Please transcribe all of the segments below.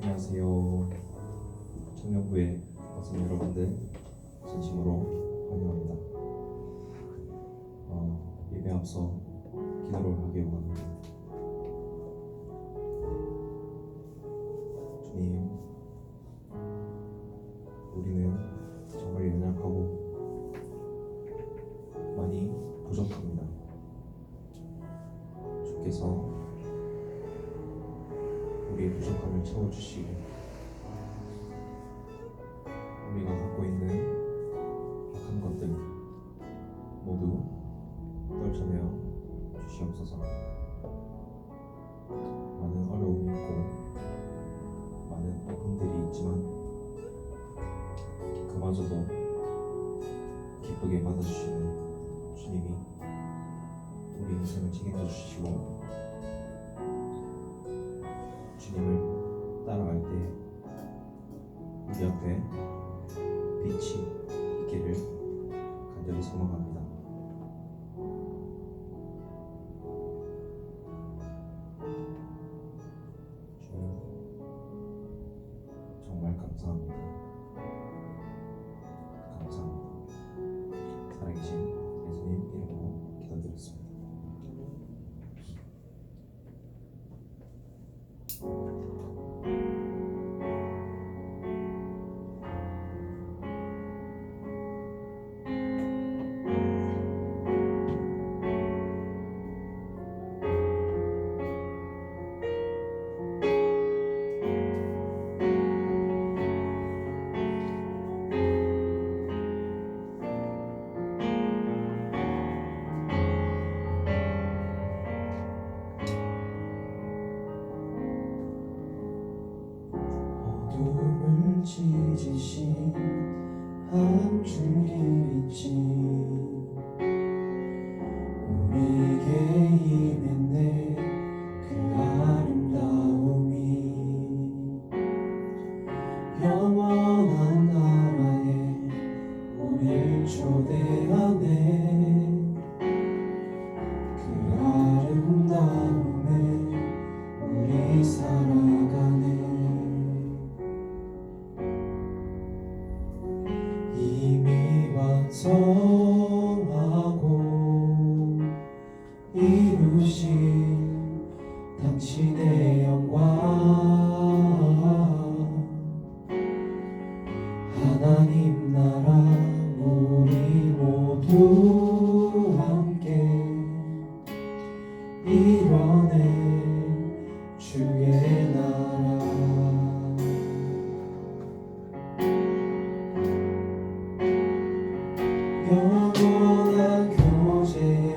안녕하세요. 청년부의 모든 여러분들 진심으로 환영합니다. 예배 앞서 기도를 하기 원합니다. 주님, 우리는 정말 연약하고 많이 부족합니다. 주께서 우리의 부족함을 채워주시고 우리가 갖고 있는 약한 것들 모두 떨쳐내어 주시옵소서. 많은 어려움이 있고 많은 아픔들이 있지만 그마저도 기쁘게 받아주시는 주님이 우리 인생을 책임져 주시고 주님을 따라갈 때 우리 앞에 빛이 있기를 간절히 소망합니다. 주님, 정말 감사합니다. 감사합니다. 살아계신 예수님 이름으로 기도드렸습니다. 어둠을 찢으신 한 줄기 빛이 우리에게 임했네. 그 아름다움이 영원한 나라에 우릴 초대하네. 그 아름다움에 우리 살아가네. 이미 완성하고 이루신 당신의 영광, 하나님 나라 우리 모두 함께 이뤄내 주의 나라. 영원한 교제에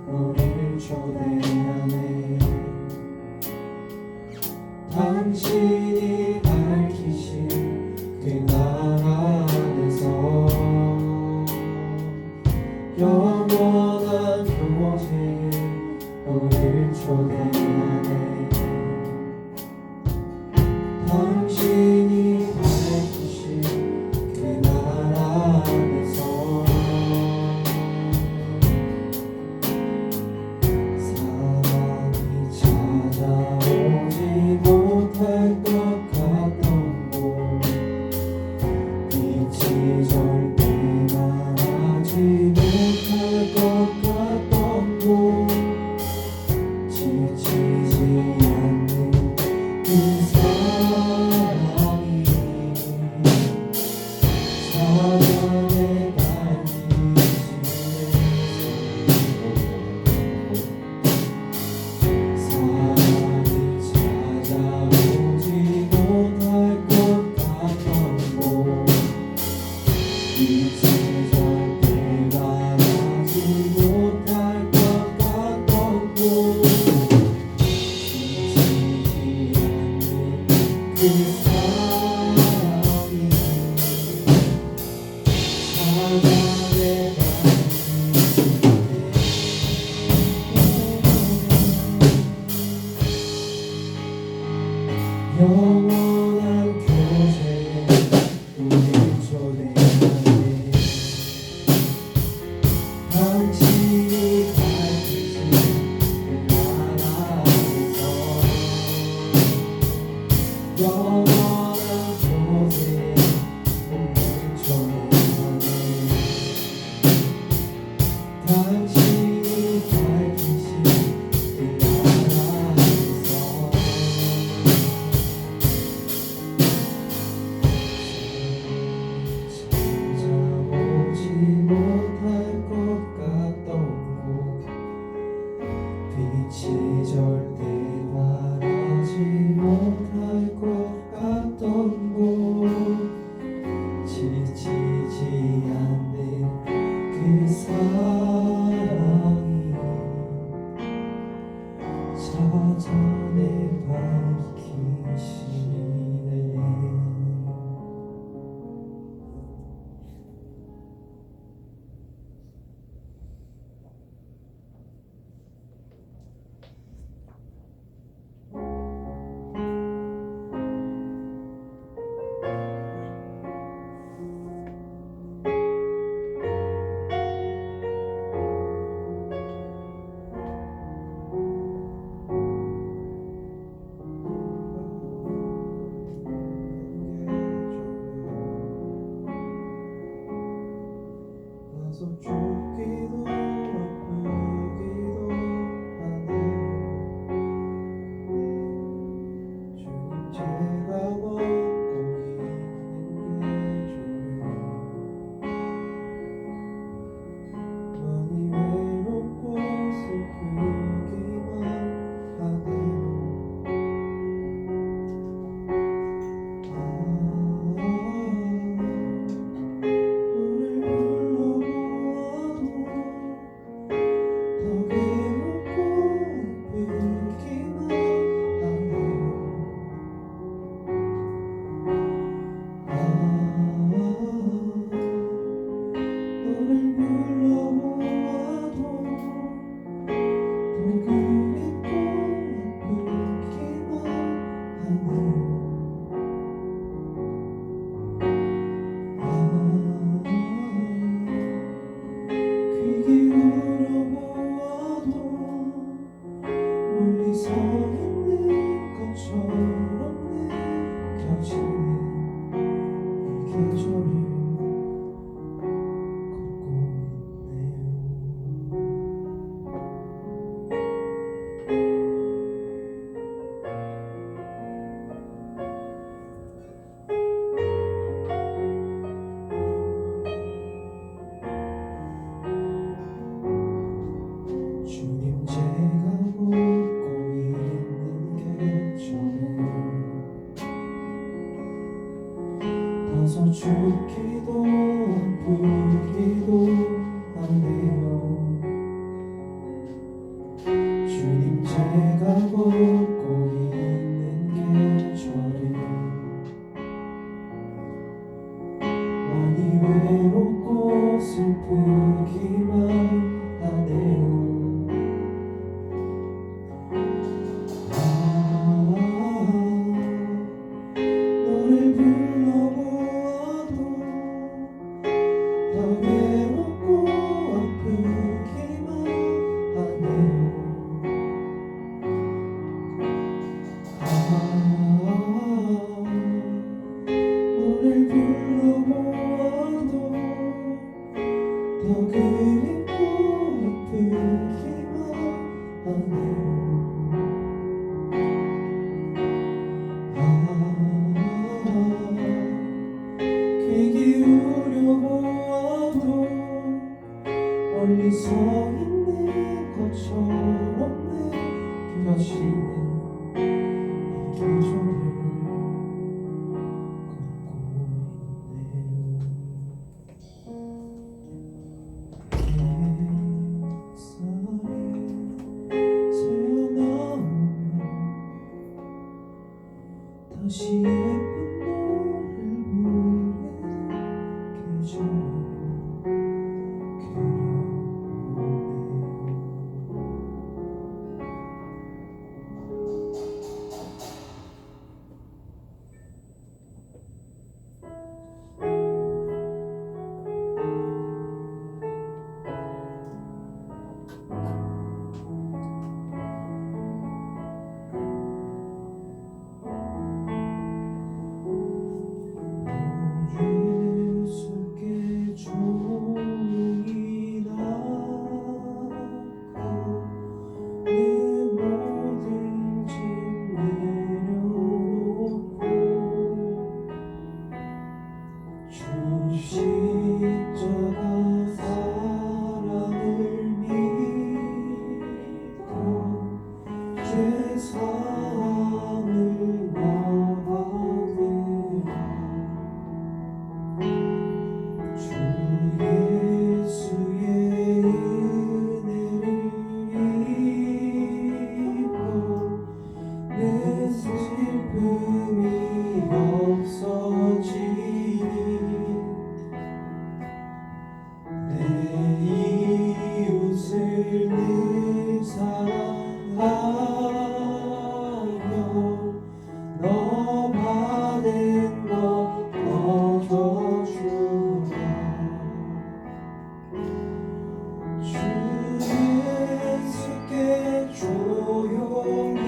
우리를 초대하네. 당신이 밝히신 그 나라 안에서 영원한 교제에 우리를 초대하네. 당신이 밝히신 그 나라 안에서 사랑이 찾아오지 못할 것 같던 곳, 빛이 절대 말하지 못할 것 같던 곳, 지치지 않는 그 사랑이 사랑의 사랑이 찾아오지 못할 것 같던 곳, 빛이 절대 말하지 못할 것 같던 곳, 지치지 않는 그 사랑이 사랑의 영원한 교제에 우리를 초대하네. 당신이 밝히신 그 나라 안에서 영원한 곳에 우리를 초대하네 당신이 밝히신 그 나라에서 찾아오지 못할 것 같던 곳 빛이 절대 바라지 못할 것 같던 곳 지치지 않는 그 사랑이 찾아내 밝히시네 나서 죽기도 아프기도 하네요 주님 제가 먹고 있는 게 좋아요 많이 외롭고 슬프기만 하네요 서 있는 것처럼 느껴지는 이 계절을 걷고 있네요 주님 제가 다소 죽기도 아프기도 하네요 주님 제가 걷고 있는 계절은 많이 외롭고 슬프기만 하네요 너를 불러보아도 더 외롭고 아프기만 하네요 너를 불러보아도 더 그립고 아프기만 하네요 귀 기울여 보아도 멀리 서 있는 것처럼 느껴지는 이 계절을 걷고 있네요 햇살이 새어나오면 다시 예쁜 노래를 부르는 계절 슬픔이 없어지니 내 이웃을 늘 사랑하며 너 받은 것 거둬주라. 주 예수께 조용히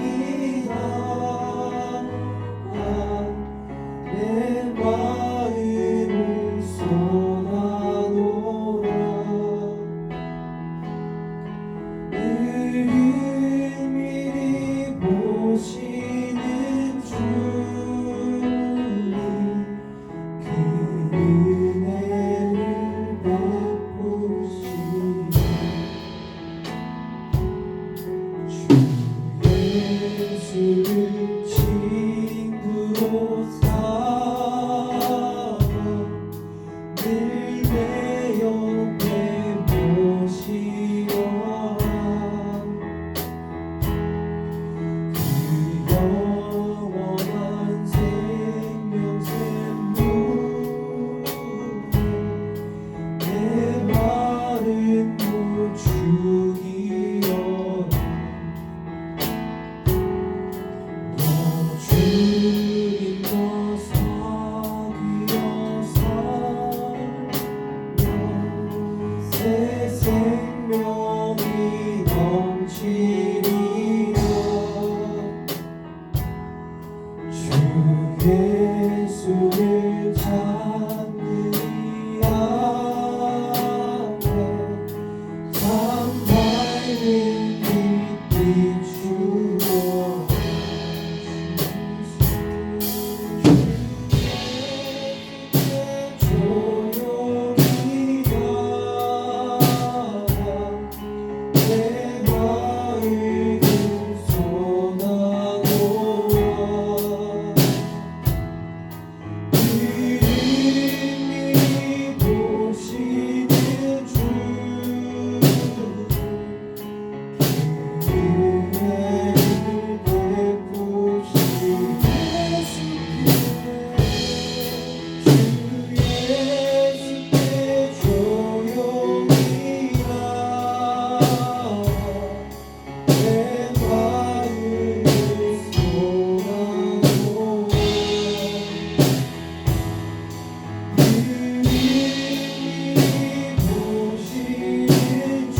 내 마음을 쏟아놓으라. 은밀히 보시는 주님 그 은혜를 베푸시니 주 예수를 친구로 삼아 늘 내 옆에 모시어라. 그 영원한 생명 샘물에 내 마른 못 죽이어라. 너 주님과 사귀어 살며 새 생명이 넘치리라. 주 예수를 찾는 이 안에 참 밝은 빛이 비추어 조용히 가라. 내 마음을 쏟아놓아. 은밀히 보시는 주 은혜를 베푸시니 주 예수께 조용히 나와 내 마음을 쏟아놓아. 은밀히 보시는 주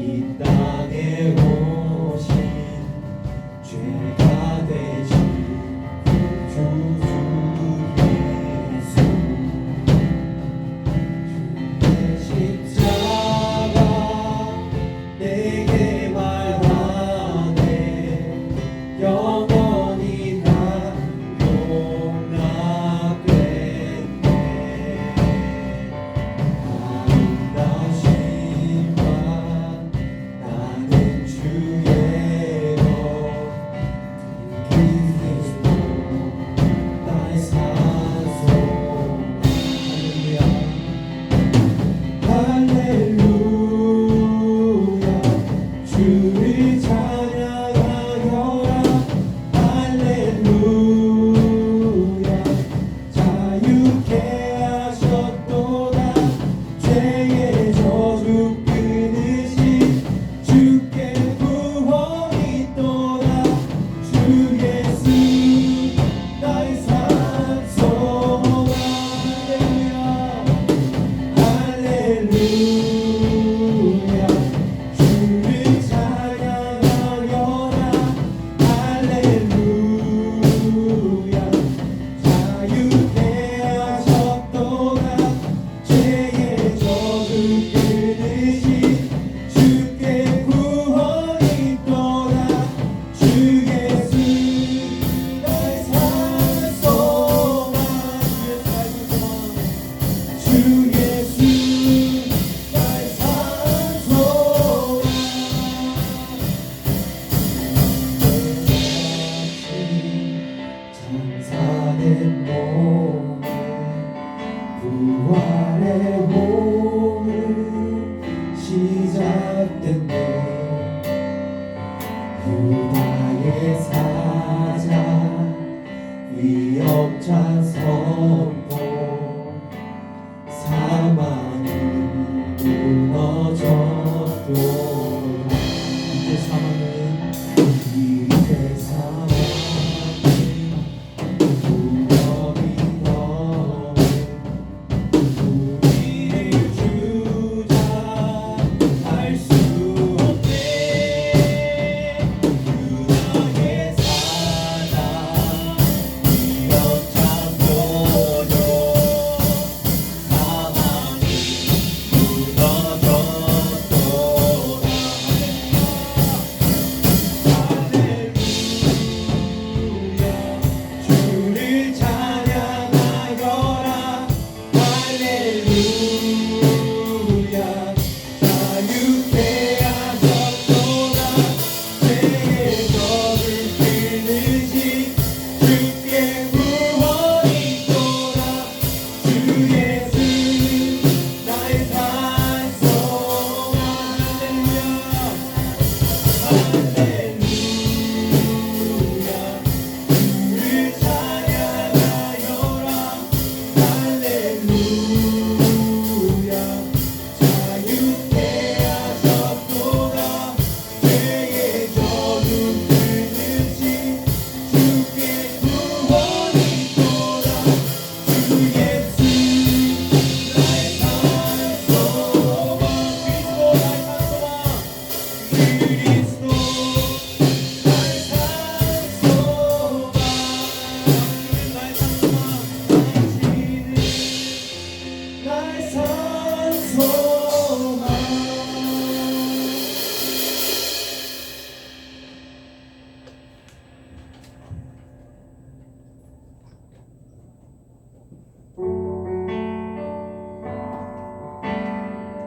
이 땅에 오신 죄가 되신 구주 예수 주의 십자가 내게 말하네 영원히 다 용납됐네 아름다우신 바 나는 주의 것 그리스도 나의 산소 할렐루야 주를 찬양하여라 할렐루야 자유케 하셨도다 죄의 저주 끊으신 주께 구원이 있도다 주 예수 나의 산소 할렐루야 주를 찬양하여라 할렐루야 자유케 하셨도다 죄의 저주 끊으신 주께 구원이 있도다 주 예수 나의 산소만 주 예수 나의 산소만 장사된 몸에 부활의 몸을 시작됐네 유다의 사자 위협찬 선포 사망이 무너졌도다 이제 사망은 무덤이 너는 우리를 주장할 수 없네 유다의 사자 위협찬 보조 사망이 무너졌도다 할렐루야 주를 찬양하여라 할렐루야 자유케 하셨도다 죄의 저를 끊으신 주께 구원이 있도다 주 예수 나의 산소 할렐루야 할렐루야 주를 찬양하여라 할렐루야 자유케 하셨도다 죄의 저주 끊으신 주께 구원이 있도다 주 예수 나의 산소와 그리스도 나의 산소와 나의 산소와 나의 산소만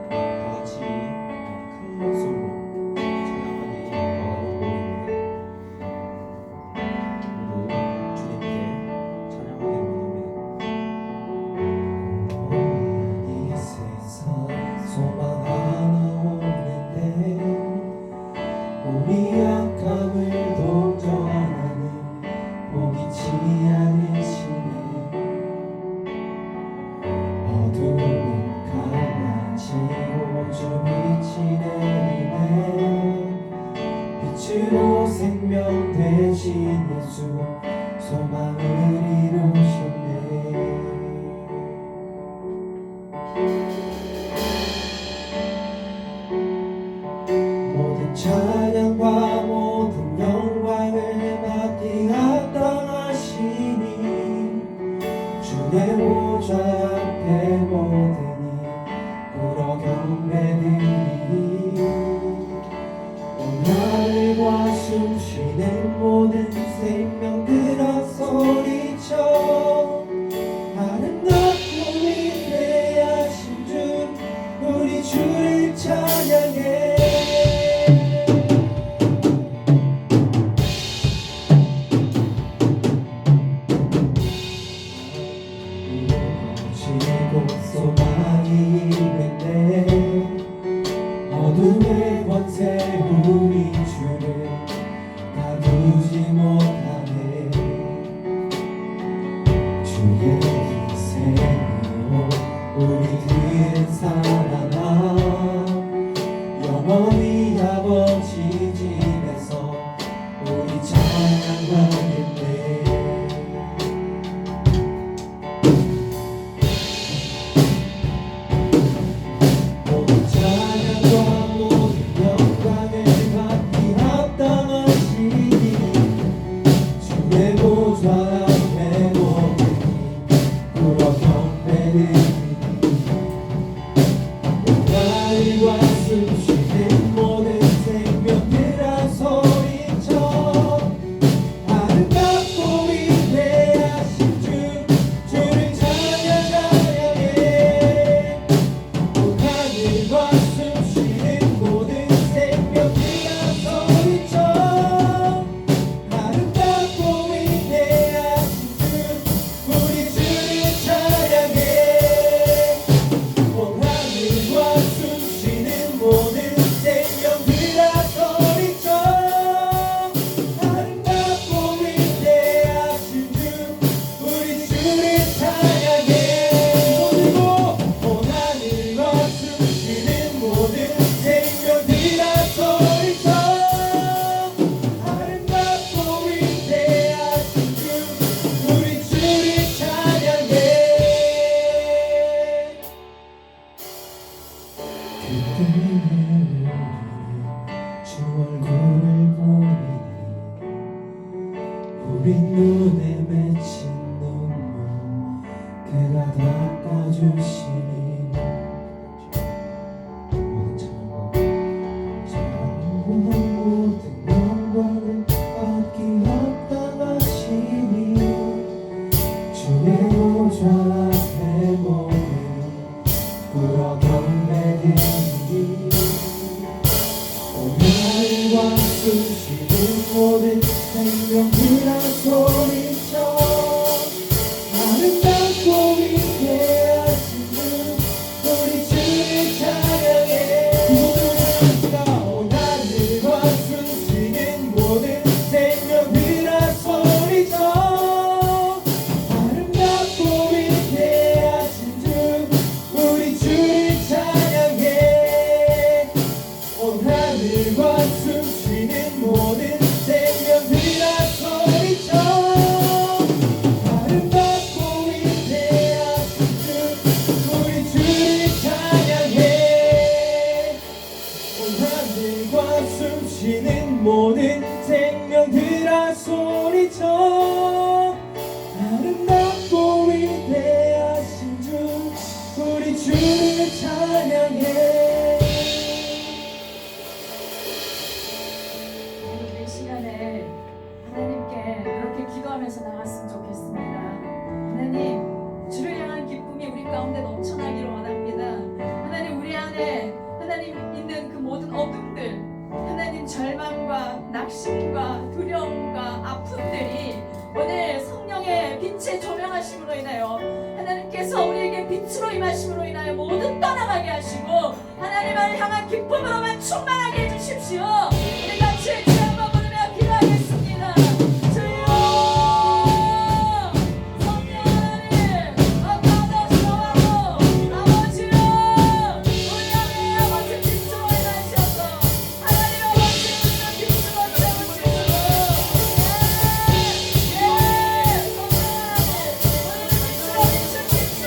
다 같이 큰 목소리로 찬양하기 찬양과 모든 영광을 받기 합당하시니 주의 보좌 앞에 모든이 꿇어 경배드리니 오늘과 숨쉬는 모든 생명들아 소리쳐 아름답고 위대하신 주 우리 주를 찬양해 지고 소망이 있는데 어둠의 권세 우리 주를 가두지 못하네 주의 희생으로 우리들은 살아나 영원히 아버지 집에서 우리 찬양하겠네 모든 찬양과 모든 영광을 받기 합당하시니 주의 보좌 앞에 모든이 꿇어 경배드리니 날과 숨쉬는 모든 생명들아 소리쳐 아름답고 위대하신 주를 찬양하여 해 하늘과 숨쉬는 모든 생명들아 소리쳐 아름답고 위대하신 주 우리 주를 찬양해 하늘과 숨쉬는 모든 생명들아 소리쳐 아름답고 위대하신 주 우리 주를 찬양해 하늘과 숨쉬는 모든 생명들아 소리쳐 아름답고 위대하신 주 우리 주를 찬양해 그때에 주 얼굴을 보니 우리 눈에 맺힌 눈물 그가 닦아주시니 모든 영광을 받기 합당하시니 주의 보좌 앞에 모든 꿇어 경배드리니 오늘과 숨쉬는 모든 생명들아 소리쳐 아름답고 위대하신 주 우리 주를 찬양해 오늘과 숨쉬는 모든 생명들아 소리쳐 아름답고 위대하신 주 우리 주를 찬양해 하늘과 숨쉬는 모든 생명들아 소리쳐 아름답고 위대하신 주 우리 주를 찬양해 하늘과 숨쉬는 모든 생명들아 소리쳐 아름답고 위대하신 주 우리 주를 찬양해 오늘 이 시간에 하나님께 그렇게 기도하면서 나갔으면 좋겠습니다. 하나님, 주를 향한 기쁨이 우리 가운데 넘쳐나기를 원합니다. 하나님, 우리 안에 하나님 있는 그 모든 어둠들, 하나님 절망과 낙심과 두려움과 아픔들이 오늘 성령의 빛의 조명하심으로 인하여 하나님께서 우리에게 빛으로 임하심으로 인하여 모두 떠나가게 하시고 하나님을 향한 기쁨으로만 충만하게 해주십시오. 우리 같이 주여 한번 부르며 기도하겠습니다. 주여 성령 하나님 받아주시고 아버지여 우리 안에 아버지 빛으로 임하셔서 하나님 아버지 우리는 빛으로 채우시고 성령 하나님 우리는 빛으로 비추십시오.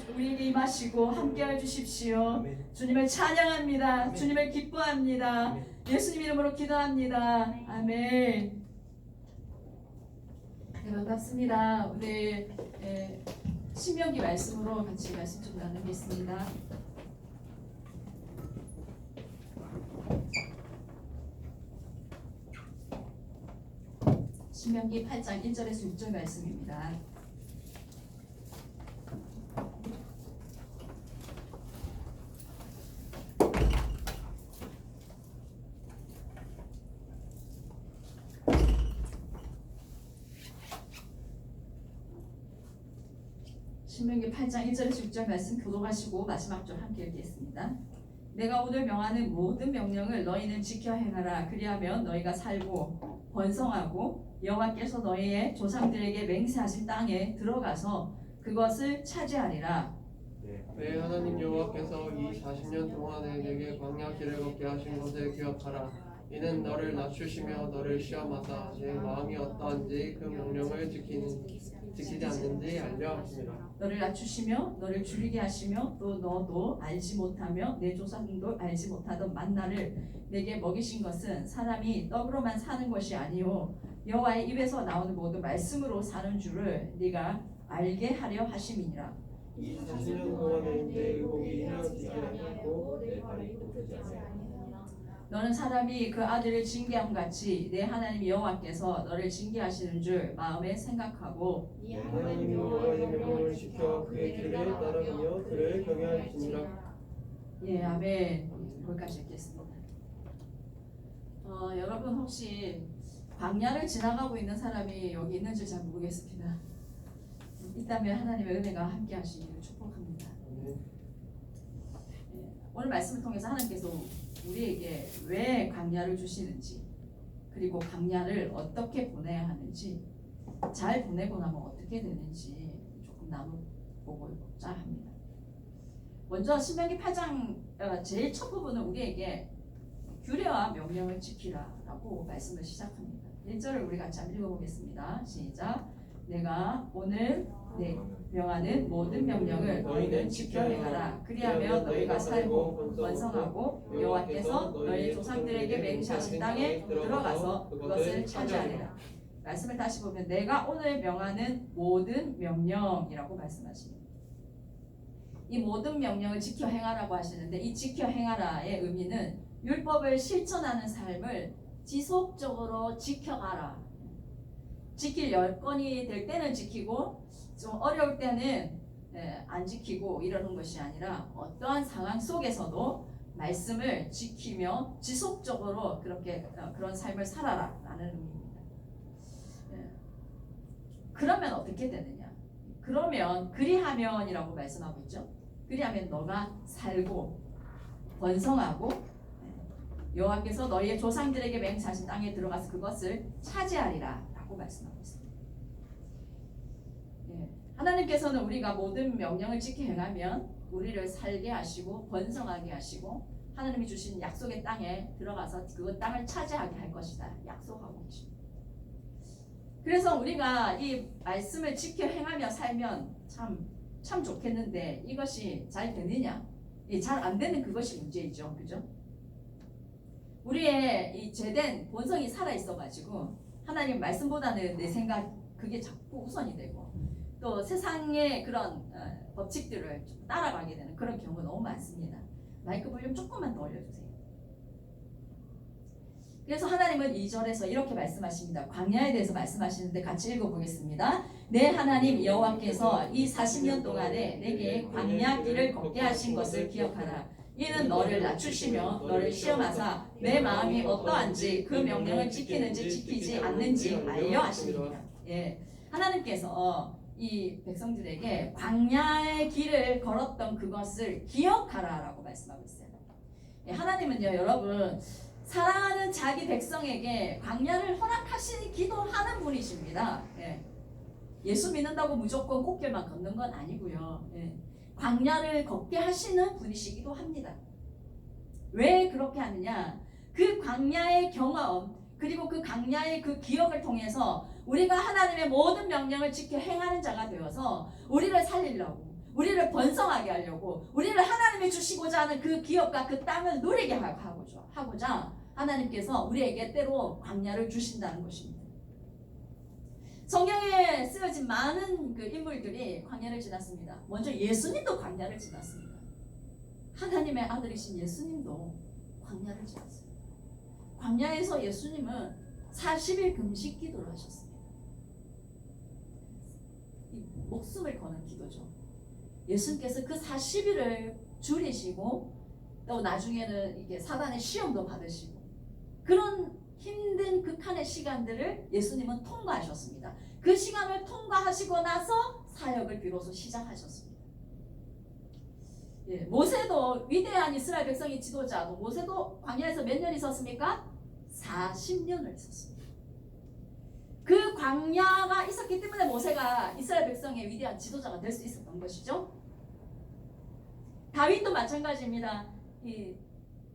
우리에게 임하시고 함께해 주십시오. 아멘. 주님을 찬양합니다. 아멘. 주님을 기뻐합니다. 아멘. 예수님 이름으로 기도합니다. 아멘. 네, 반갑습니다. 오늘 신명기 말씀으로 같이 말씀 좀 나누겠습니다. 신명기 8장 1절에서 6절 말씀입니다. 신명기 8장 1절에서 6절 말씀 교독하시고 마지막 절 함께 읽겠습니다. 내가 오늘 명하는 모든 명령을 너희는 지켜 행하라. 그리하면 너희가 살고 번성하고 여호와께서 너희의 조상들에게 맹세하신 땅에 들어가서 그것을 차지하리라. 내 하나님 여호와께서 이 40년 동안에 내게 광야 길을 걷게 하신 것을 기억하라. 이는 너를 낮추시며 너를 시험하사 내 마음이 어떠한지 그 명령을 지키지 않는지 알려 하십니다. 너를 낮추시며 너를 줄이게 하시며 또 너도 알지 못하며 내 조상도 알지 못하던 만나를 내게 먹이신 것은 사람이 떡으로만 사는 것이 아니요 여호와의 입에서 나오는 모든 말씀으로 사는 줄을 네가 알게 하려 하심이니라. 이 40년 동안에 내 의복이 헤어지지 않고 내 발이 굽지 않아요. 너는 사람이 그 아들을 징계함 같이 내 하나님 여호와께서 너를 징계하시는 줄 마음에 생각하고 내 하나님 여호와의 명령을 지켜 그의 길을 따르며 그를 경외할지니라. 예, 아멘. 거기까지 읽겠습니다. 여러분 혹시 광야를 지나가고 있는 사람이 여기 있는지 잘 모르겠습니다. 있다면 하나님의 은혜가 함께 하시기를 축복합니다. 예, 오늘 말씀을 통해서 하나님께서 우리에게 왜 광야를 주시는지 그리고 광야를 어떻게 보내야 하는지 잘 보내고 나면 어떻게 되는지 조금 나눠보고자 합니다. 먼저 신명기 8장 제일 첫 부분은 우리에게 규례와 명령을 지키라라고 말씀을 시작합니다. 1절을 우리 같이 한번 읽어보겠습니다. 시작. 내가 오늘 명하는 모든 명령을 너희는 지켜 행하라. 그리하면 너희가 살고 번성하고 여호와께서 너희 조상들에게 맹세하신 땅에 들어가서 그것을 차지하리라. 말씀을 다시 보면 내가 오늘 명하는 모든 명령이라고 말씀하십니다. 이 모든 명령을 지켜 행하라고 하시는데 이 지켜 행하라의 의미는 율법을 실천하는 삶을 지속적으로 지켜가라. 지킬 여건이 될 때는 지키고 좀 어려울 때는 안 지키고 이러는 것이 아니라 어떠한 상황 속에서도 말씀을 지키며 지속적으로 그런 삶을 살아라라는 의미입니다. 그러면 어떻게 되느냐? 그러면 그리하면이라고 말씀하고 있죠. 그리하면 너가 살고 번성하고 여호와께서 너희의 조상들에게 맹세하신 땅에 들어가서 그것을 차지하리라 라고 말씀하고 있습니다. 하나님께서는 우리가 모든 명령을 지켜 행하면 우리를 살게 하시고 번성하게 하시고 하나님이 주신 약속의 땅에 들어가서 그 땅을 차지하게 할 것이다 약속하고 계십니다. 그래서 우리가 이 말씀을 지켜 행하며 살면 참 좋겠는데 이것이 잘 되느냐? 잘 안 되는 그것이 문제이죠. 그죠? 우리의 이 죄된 본성이 살아있어가지고 하나님 말씀보다는 내 생각 그게 자꾸 우선이 되고 또 세상의 그런 법칙들을 좀 따라가게 되는 그런 경우가 너무 많습니다. 마이크 볼륨 조금만 더 올려주세요. 그래서 하나님은 2절에서 이렇게 말씀하십니다. 광야에 대해서 말씀하시는데 같이 읽어보겠습니다. 내 하나님 여호와께서 이 40년 동안에 내게 광야 길을 걷게 하신 것을 기억하라. 이는 너를 낮추시며 너를 시험하사 내 마음이 어떠한지 그 명령을 지키는지 지키지 않는지 알려 하십니다. 하나님께서 이 백성들에게 광야의 길을 걸었던 그것을 기억하라라고 말씀하고 있어요. 하나님은요, 여러분 사랑하는 자기 백성에게 광야를 허락하시기도 하는 분이십니다. 예수 믿는다고 무조건 꽃길만 걷는 건 아니고요. 광야를 걷게 하시는 분이시기도 합니다. 왜 그렇게 하느냐? 그 광야의 경험 그리고 그 광야의 그 기억을 통해서 우리가 하나님의 모든 명령을 지켜 행하는 자가 되어서 우리를 살리려고 우리를 번성하게 하려고, 우리를 하나님이 주시고자 하는 그 기업과 그 땅을 누리게 하고자 하나님께서 우리에게 때로 광야를 주신다는 것입니다. 성경에 쓰여진 많은 그 인물들이 광야를 지났습니다. 먼저 예수님도 광야를 지났습니다. 하나님의 아들이신 예수님도 광야를 지났어요. 광야에서 예수님은 40일 금식 기도를 하셨습니다. 이 목숨을 거는 기도죠. 예수님께서 그 40일을 줄이시고 또 나중에는 이게 사단의 시험도 받으시고 그런 힘든 극한의 시간들을 예수님은 통과하셨습니다. 그 시간을 통과하시고 나서 사역을 비로소 시작하셨습니다. 예, 모세도 위대한 이스라엘 백성의 지도자도 모세도 광야에서 몇 년 있었습니까? 40년을 있었습니다. 그 광야가 있었기 때문에 모세가 이스라엘 백성의 위대한 지도자가 될 수 있었던 것이죠. 다윗도 마찬가지입니다. 이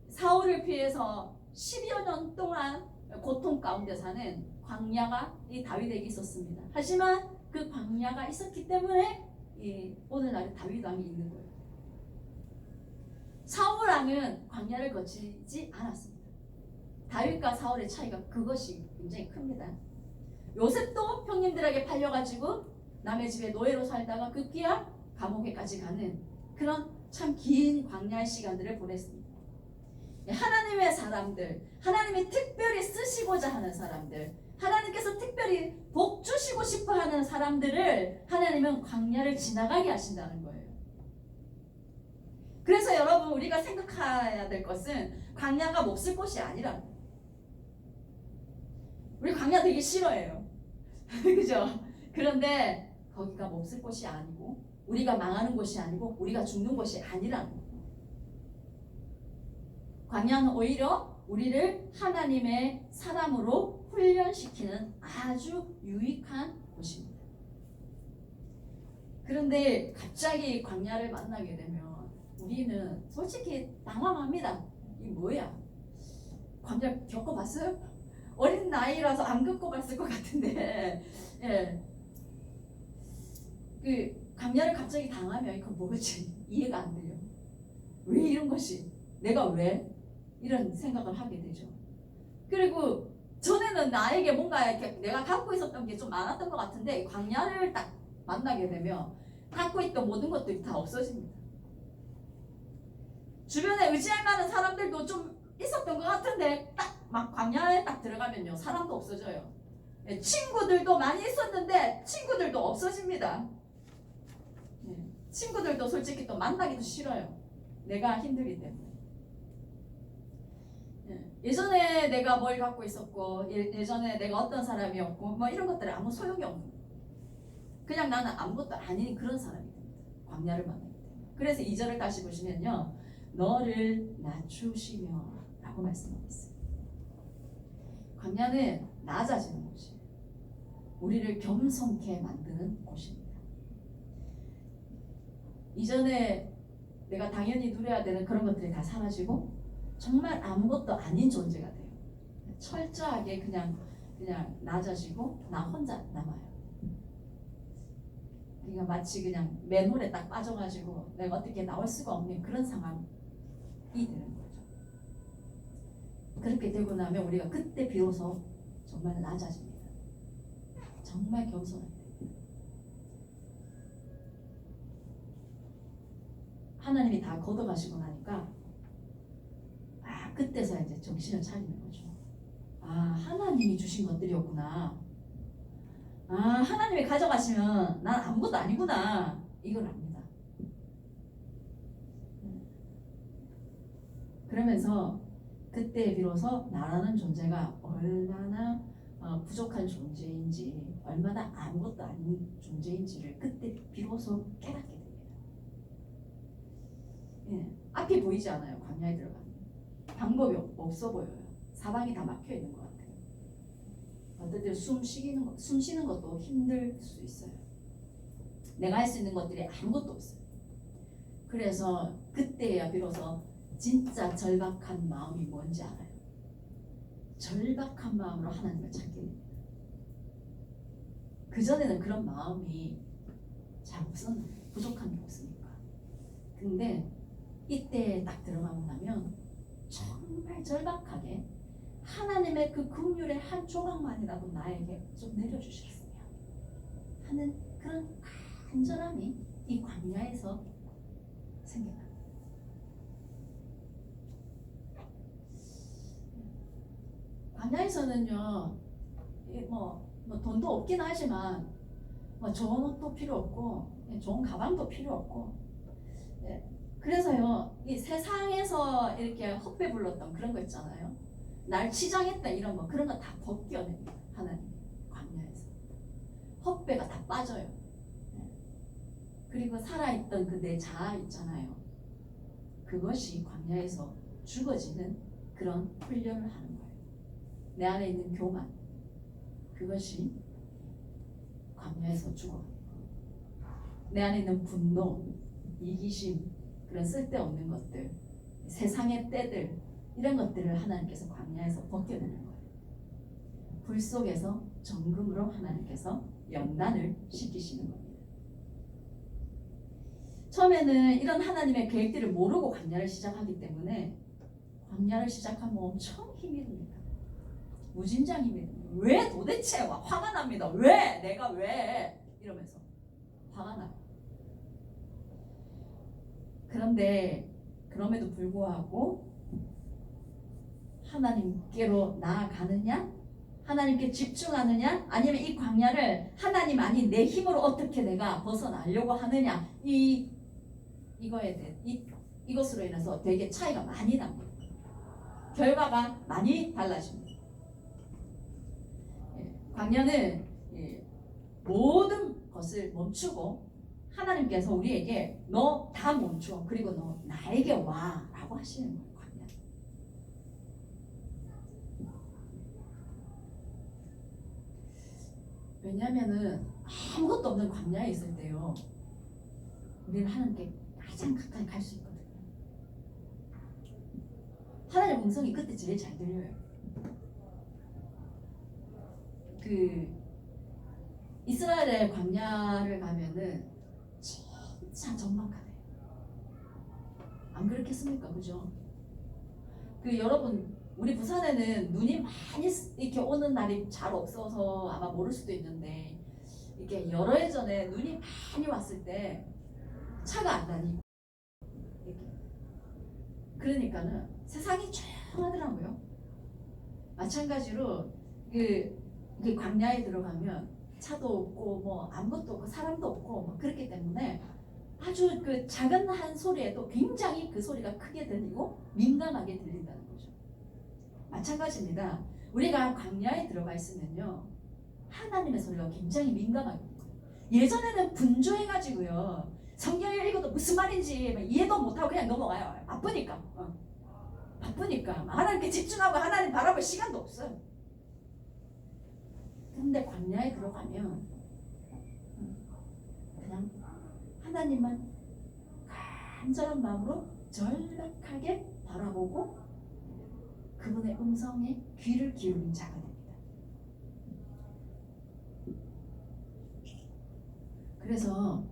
사울을 피해서 10여 년 동안 고통 가운데 사는 광야가 이 다윗에게 있었습니다. 하지만 그 광야가 있었기 때문에 이 오늘날의 다윗 왕이 있는 거예요. 사울 왕은 광야를 거치지 않았습니다. 다윗과 사울의 차이가 그것이 굉장히 큽니다. 요셉도 형님들에게 팔려가지고 남의 집에 노예로 살다가 급기야 감옥에까지 가는 그런 참 긴 광야의 시간들을 보냈습니다. 하나님의 사람들, 하나님이 특별히 쓰시고자 하는 사람들, 하나님께서 특별히 복 주시고 싶어 하는 사람들을 하나님은 광야를 지나가게 하신다는 거예요. 그래서 여러분 우리가 생각해야 될 것은 광야가 몹쓸 곳이 아니라 우리 광야 되게 싫어해요. 그죠? 그런데 거기가 몹쓸 곳이 아니고 우리가 망하는 곳이 아니고 우리가 죽는 곳이 아니라는 거예요. 광야는 오히려 우리를 하나님의 사람으로 훈련시키는 아주 유익한 곳입니다. 그런데 갑자기 광야를 만나게 되면 우리는 솔직히 당황합니다. 이 뭐야? 광야 겪어봤어요? 어린 나이라서 안 겪어봤을 것 같은데, 예. 그 광야를 갑자기 당하면 이거 뭐지? 이해가 안 돼요. 왜 이런 것이? 내가 왜? 이런 생각을 하게 되죠. 그리고 전에는 나에게 뭔가 이렇게 내가 갖고 있었던 게 좀 많았던 것 같은데 광야를 딱 만나게 되면 갖고 있던 모든 것들이 다 없어집니다. 주변에 의지할 만한 사람들도 좀 있었던 것 같은데 딱 막 광야에 딱 들어가면요 사람도 없어져요. 친구들도 많이 있었는데 친구들도 없어집니다. 친구들도 솔직히 또 만나기도 싫어요. 내가 힘들기 때문에. 예전에 내가 뭘 갖고 있었고 예전에 내가 어떤 사람이었고 뭐 이런 것들은 아무 소용이 없는 거예요. 그냥 나는 아무것도 아닌 그런 사람이 됩니다. 광야를 만나기 때문에. 그래서 2절을 다시 보시면요 너를 낮추시며 라고 말씀하고 있어요. 광야는 낮아지는 곳이에요. 우리를 겸손케 만드는 곳입니다. 이전에 내가 당연히 누려야 되는 그런 것들이 다 사라지고 정말 아무것도 아닌 존재가 돼요. 철저하게 그냥 낮아지고 나 혼자 남아요. 그러니까 마치 그냥 맨홀에 딱 빠져가지고 내가 어떻게 나올 수가 없는 그런 상황이 되는 거죠. 그렇게 되고 나면 우리가 그때 비로소 정말 낮아집니다. 정말 겸손할 때. 하나님이 다 걷어가시고 나니까 그때서 이제 정신을 차리는 거죠. 하나님이 주신 것들이었구나. 하나님이 가져가시면 난 아무것도 아니구나. 이걸 압니다. 그러면서 그때 비로소 나라는 존재가 얼마나 부족한 존재인지 얼마나 아무것도 아닌 존재인지를 그때 비로소 깨닫게 됩니다. 앞이 보이지 않아요. 광야에 들어가면. 방법이 없어 보여요. 사방이 다 막혀 있는 것 같아요. 어떨 때 숨 쉬는 것도 힘들 수 있어요. 내가 할 수 있는 것들이 아무것도 없어요. 그래서 그때야 비로소 진짜 절박한 마음이 뭔지 알아요. 절박한 마음으로 하나님을 찾게 됩니다. 그전에는 그런 마음이 잘 없었는데 부족한 게 없으니까. 근데 이때 딱 들어가고 나면 정말 절박하게 하나님의 그 긍휼의 한 조각만이라도 나에게 좀 내려주셨으면 하는 그런 간절함이 이 광야에서 생겨납니다. 광야에서는요, 뭐 돈도 없긴 하지만 뭐 좋은 옷도 필요 없고 좋은 가방도 필요 없고, 그래서요 이 세상에서 이렇게 헛배 불렀던 그런 거 있잖아요. 날 치장했다 이런 거, 그런 거 다 벗겨냅니다. 하나님 광야에서 헛배가 다 빠져요. 그리고 살아있던 그 내 자아 있잖아요. 그것이 광야에서 죽어지는 그런 훈련을 하는 거예요. 내 안에 있는 교만, 그것이 광야에서 죽어갑니다. 내 안에 있는 분노, 이기심, 그런 쓸데없는 것들, 세상의 때들, 이런 것들을 하나님께서 광야에서 벗겨내는 거예요. 불 속에서 정금으로 하나님께서 연단을 시키시는 겁니다. 처음에는 이런 하나님의 계획들을 모르고 광야를 시작하기 때문에 광야를 시작하면 엄청 힘이 듭니다. 무진장 힘이 듭니다. 왜 도대체 화가 납니다. 왜? 내가 왜? 이러면서 화가 나요. 그런데 그럼에도 불구하고 하나님께로 나아가느냐, 하나님께 집중하느냐, 아니면 이 광야를 하나님 아닌 내 힘으로 어떻게 내가 벗어나려고 하느냐, 이거에 대해 이것으로 인해서 되게 차이가 많이 납니다. 결과가 많이 달라집니다. 광야는 모든 것을 멈추고 하나님께서 우리에게 너 다 멈춰, 그리고 너 나에게 와 라고 하시는 거예요. 광야. 왜냐하면은 아무것도 없는 광야에 있을 때요, 우리는 하나님께 가장 가까이 갈 수 있거든요. 하나님의 음성이 그때 제일 잘 들려요. 그 이스라엘의 광야를 가면은 진짜 적막하대요. 안 그렇겠습니까? 그죠? 여러분, 우리 부산에는 눈이 많이 이렇게 오는 날이 잘 없어서 아마 모를 수도 있는데, 이렇게 여러 해 전에 눈이 많이 왔을 때 차가 안 다니고, 이렇게. 그러니까는 세상이 조용하더라고요. 마찬가지로 그 광야에 들어가면 차도 없고 뭐 아무것도 없고 사람도 없고 뭐 그렇기 때문에 아주 그 작은 한 소리에도 굉장히 그 소리가 크게 들리고 민감하게 들린다는 거죠. 마찬가지입니다. 우리가 광야에 들어가 있으면요, 하나님의 소리가 굉장히 민감하게 들려요. 예전에는 분주해가지고요, 성경을 읽어도 무슨 말인지 이해도 못하고 그냥 넘어가요. 바쁘니까. 바쁘니까 하나님께 집중하고 하나님 바라볼 시간도 없어요. 근데 광야에 들어가면 그냥 하나님만 간절한 마음으로 절박하게 바라보고 그분의 음성에 귀를 기울인 자가 됩니다. 그래서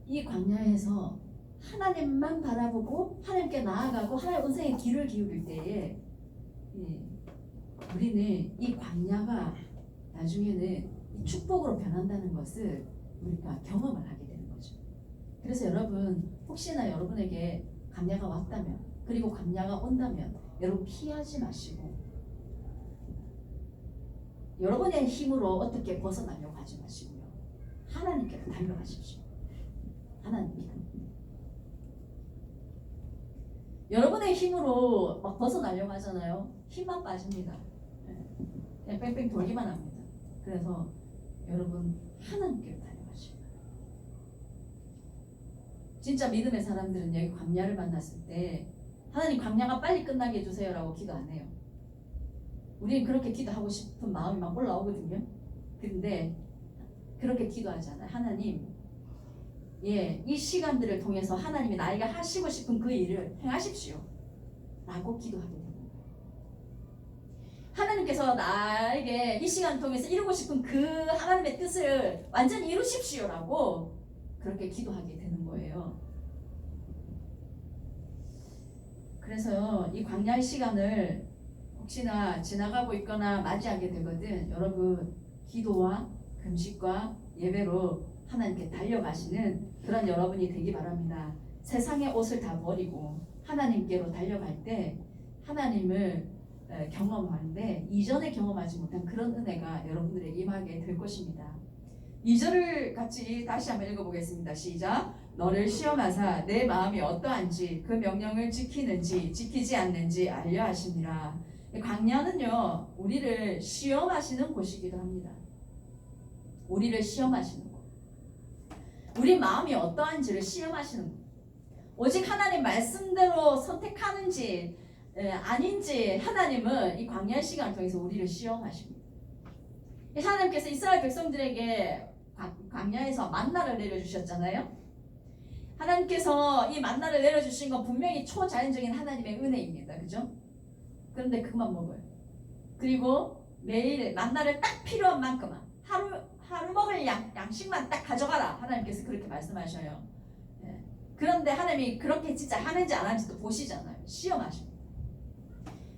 이 광야에서 하나님만 바라보고 하나님께 나아가고 하나님의 음성에 귀를 기울일 때에 우리는 이 광야가 나중에는 이 축복으로 변한다는 것을 우리가 경험을 하게 되는 거죠. 그래서 여러분, 혹시나 여러분에게 광야가 왔다면, 그리고 광야가 온다면 여러분 피하지 마시고 여러분의 힘으로 어떻게 벗어나려고 하지 마시고요, 하나님께로 달려가십시오. 하나님께로. 여러분의 힘으로 막 벗어나려고 하잖아요. 힘만 빠집니다. 그냥 뺑뺑 돌기만 합니다. 그래서 여러분 하나님께로 달려가시고, 진짜 믿음의 사람들은 여기 광야를 만났을 때 하나님 광야가 빨리 끝나게 해주세요 라고 기도 안 해요. 우리는 그렇게 기도하고 싶은 마음이 막 올라오거든요. 근데 그렇게 기도하잖아요. 하나님, 이 시간들을 통해서 하나님이 나에게 하시고 싶은 그 일을 행하십시오 라고 기도하게 됩니다. 하나님께서 나에게 이 시간을 통해서 이루고 싶은 그 하나님의 뜻을 완전히 이루십시오 라고 그렇게 기도하게 되는 거예요. 그래서 이 광야의 시간을 혹시나 지나가고 있거나 맞이하게 되거든 여러분 기도와 금식과 예배로 하나님께 달려가시는 그런 여러분이 되기 바랍니다. 세상의 옷을 다 버리고 하나님께로 달려갈 때 하나님을 경험하는데 이전에 경험하지 못한 그런 은혜가 여러분들에게 임하게 될 것입니다. 2절을 같이 다시 한번 읽어보겠습니다. 시작. 너를 시험하사 내 마음이 어떠한지 그 명령을 지키는지 지키지 않는지 알려 하시니라. 광야는요 우리를 시험하시는 곳이기도 합니다. 우리를 시험하시는 곳. 우리 마음이 어떠한지를 시험하시는 곳. 오직 하나님 말씀대로 선택하는지 아닌지 하나님은 이 광야의 시간을 통해서 우리를 시험하십니다. 하나님께서 이스라엘 백성들에게 광야에서 만나를 내려주셨잖아요. 하나님께서 이 만나를 내려주신 건 분명히 초자연적인 하나님의 은혜입니다. 그죠? 그런데 그만 먹어요. 그리고 매일 만나를 딱 필요한 만큼만 하루 먹을 양식만 딱 가져가라. 하나님께서 그렇게 말씀하셔요. 그런데 하나님이 그렇게 진짜 하는지 안 하는지 또 보시잖아요. 시험하십니다.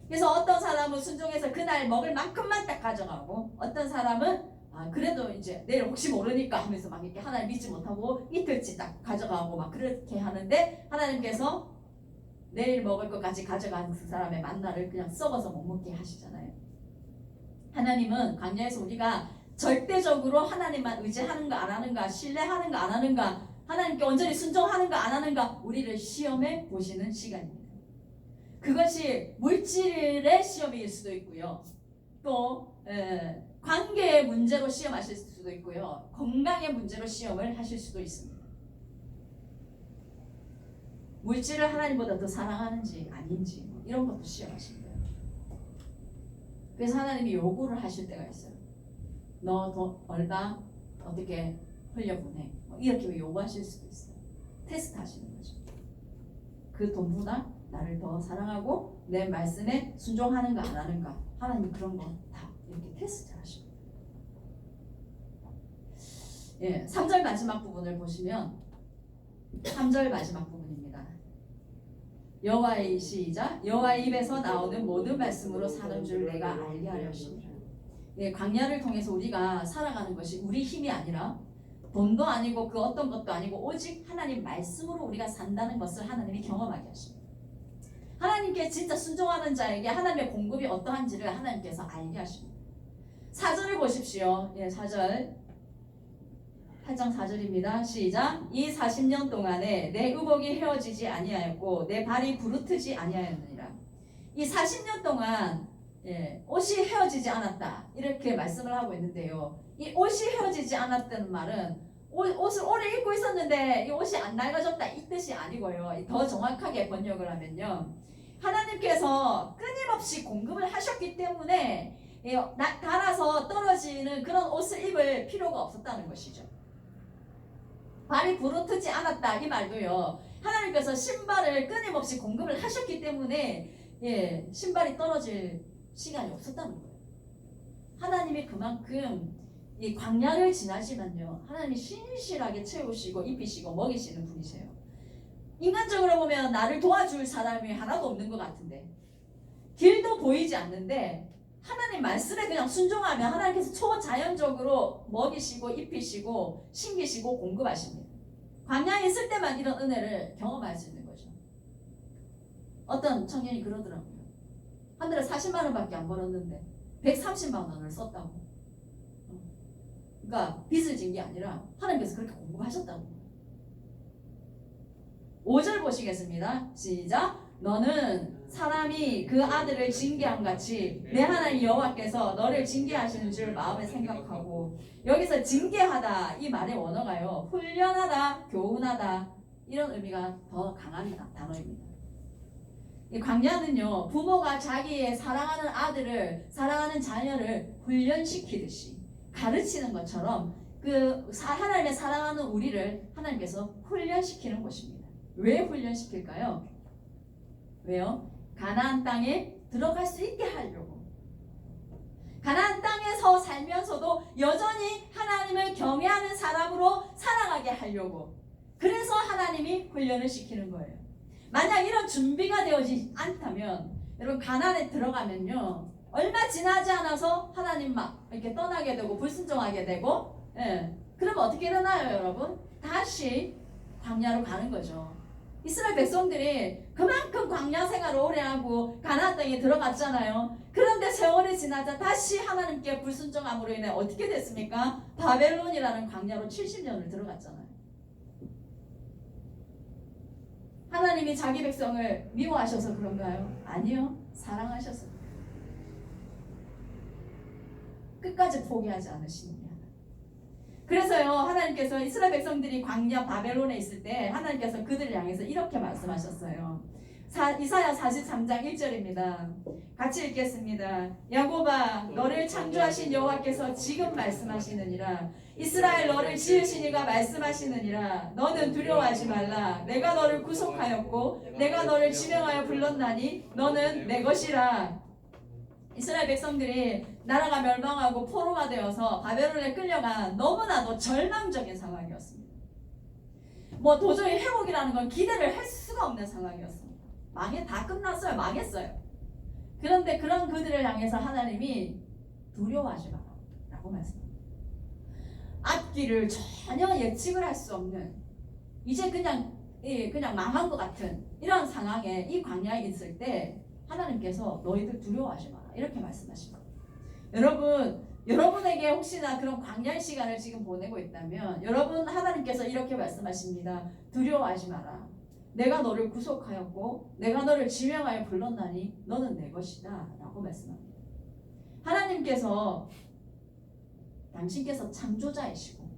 그래서 어떤 사람은 순종해서 그날 먹을 만큼만 딱 가져가고 어떤 사람은 그래도 이제 내일 혹시 모르니까 하면서 막 이렇게 하나님 믿지 못하고 이틀치 딱 가져가고 막 그렇게 하는데 하나님께서 내일 먹을 것까지 가져간 그 사람의 만나를 그냥 썩어서 못 먹게 하시잖아요. 하나님은 광야에서 우리가 절대적으로 하나님만 의지하는가 안 하는가 신뢰하는가 안 하는가 하나님께 온전히 순종하는가 안 하는가 우리를 시험해 보시는 시간입니다. 그것이 물질의 시험일 수도 있고요. 또 관계의 문제로 시험하실 수도 있고요. 건강의 문제로 시험을 하실 수도 있습니다. 물질을 하나님보다 더 사랑하는지 아닌지 이런 것도 시험하십니다. 그래서 하나님이 요구를 하실 때가 있어요. 너 돈 얼마 어떻게 흘려보내 이렇게 요구하실 수도 있어요. 테스트 하시는 거죠. 그 돈보다 나를 더 사랑하고 내 말씀에 순종하는가 안 하는가 하나님 그런 거 다 이렇게 테스트 하십니다. 3절 마지막 부분을 보시면 3절 마지막 부분입니다. 여호와의 시작 여호와의 입에서 나오는 모든 말씀으로 사는 줄 내가 알게 하려 하십니다. 광야를 통해서 우리가 살아가는 것이 우리 힘이 아니라 돈도 아니고 그 어떤 것도 아니고 오직 하나님 말씀으로 우리가 산다는 것을 하나님이 경험하게 하십니다. 하나님께 진짜 순종하는 자에게 하나님의 공급이 어떠한지를 하나님께서 알게 하십니다. 4절을 보십시오. 4절 8장 4절입니다. 시작. 이 40년 동안에 내 의복이 헤어지지 아니하였고 내 발이 부르트지 아니하였느니라. 이 40년 동안 옷이 헤어지지 않았다 이렇게 말씀을 하고 있는데요. 이 옷이 헤어지지 않았다는 말은 옷을 오래 입고 있었는데 이 옷이 안 낡아졌다 이 뜻이 아니고요. 더 정확하게 번역을 하면요. 하나님께서 끊임없이 공급을 하셨기 때문에 닳아서 떨어지는 그런 옷을 입을 필요가 없었다는 것이죠. 발이 부르트지 않았다 이 말도요. 하나님께서 신발을 끊임없이 공급을 하셨기 때문에 신발이 떨어질 시간이 없었다는 거예요. 하나님이 그만큼 이 광야를 지나시면요 하나님이 신실하게 채우시고 입히시고 먹이시는 분이세요. 인간적으로 보면 나를 도와줄 사람이 하나도 없는 것 같은데 길도 보이지 않는데 하나님 말씀에 그냥 순종하면 하나님께서 초자연적으로 먹이시고 입히시고 신기시고 공급하십니다. 광야에 있을 때만 이런 은혜를 경험할 수 있는 거죠. 어떤 청년이 그러더라고요. 한 달에 40만 원밖에 안 벌었는데 130만 원을 썼다고. 그러니까 빚을 진 게 아니라 하나님께서 그렇게 공급하셨다고. 5절 보시겠습니다. 시작. 너는 사람이 그 아들을 징계한 같이 내 하나님 여호와께서 너를 징계하시는 줄 마음에 생각하고 여기서 징계하다 이 말의 원어가요. 훈련하다, 교훈하다 이런 의미가 더 강한 단어입니다. 이 광야는요 부모가 자기의 사랑하는 아들을 사랑하는 자녀를 훈련시키듯이 가르치는 것처럼 하나님의 사랑하는 우리를 하나님께서 훈련시키는 것입니다. 왜 훈련시킬까요? 왜요? 가나안 땅에 들어갈 수 있게 하려고. 가나안 땅에서 살면서도 여전히 하나님 하나님을 경외하는 사람으로 살아가게 하려고. 그래서 하나님이 훈련을 시키는 거예요. 만약 이런 준비가 되어지지 않다면 여러분 가나안에 들어가면요 얼마 지나지 않아서 하나님 막 이렇게 떠나게 되고 불순종하게 되고 그러면 어떻게 일어나요 여러분? 다시 광야로 가는 거죠. 이스라엘 백성들이 그만큼 광야 생활을 오래 하고 가나안 땅에 들어갔잖아요. 그런데 세월이 지나자 다시 하나님께 불순종함으로 인해 어떻게 됐습니까? 바벨론이라는 광야로 70년을 들어갔잖아요. 하나님이 자기 백성을 미워하셔서 그런가요? 아니요. 사랑하셔서 끝까지 포기하지 않으시는 거예요. 그래서요 하나님께서 이스라엘 백성들이 광야 바벨론에 있을 때 하나님께서 그들을 향해서 이렇게 말씀하셨어요. 이사야 43장 1절입니다. 같이 읽겠습니다. 야곱아 너를 창조하신 여호와께서 지금 말씀하시느니라. 이스라엘 너를 지으신 이가 말씀하시느니라. 너는 두려워하지 말라. 내가 너를 구속하였고 내가 너를 지명하여 불렀나니 너는 내 것이라. 이스라엘 백성들이 나라가 멸망하고 포로가 되어서 바벨론에 끌려간 너무나도 절망적인 상황이었습니다. 뭐 도저히 회복이라는 건 기대를 할 수가 없는 상황이었습니다. 다 끝났어요. 망했어요. 그런데 그런 그들을 향해서 하나님이 두려워하지 마라 라고 말씀합니다. 앞길을 전혀 예측을 할 수 없는 이제 그냥 망한 것 같은 이런 상황에 이 광야에 있을 때 하나님께서 너희들 두려워하지 마라 이렇게 말씀하십니다. 여러분에게 혹시나 그런 광야의 시간을 지금 보내고 있다면 여러분 하나님께서 이렇게 말씀하십니다. 두려워하지 마라. 내가 너를 구속하였고 내가 너를 지명하여 불렀나니 너는 내 것이다 라고 말씀합니다. 하나님께서 당신께서 창조자이시고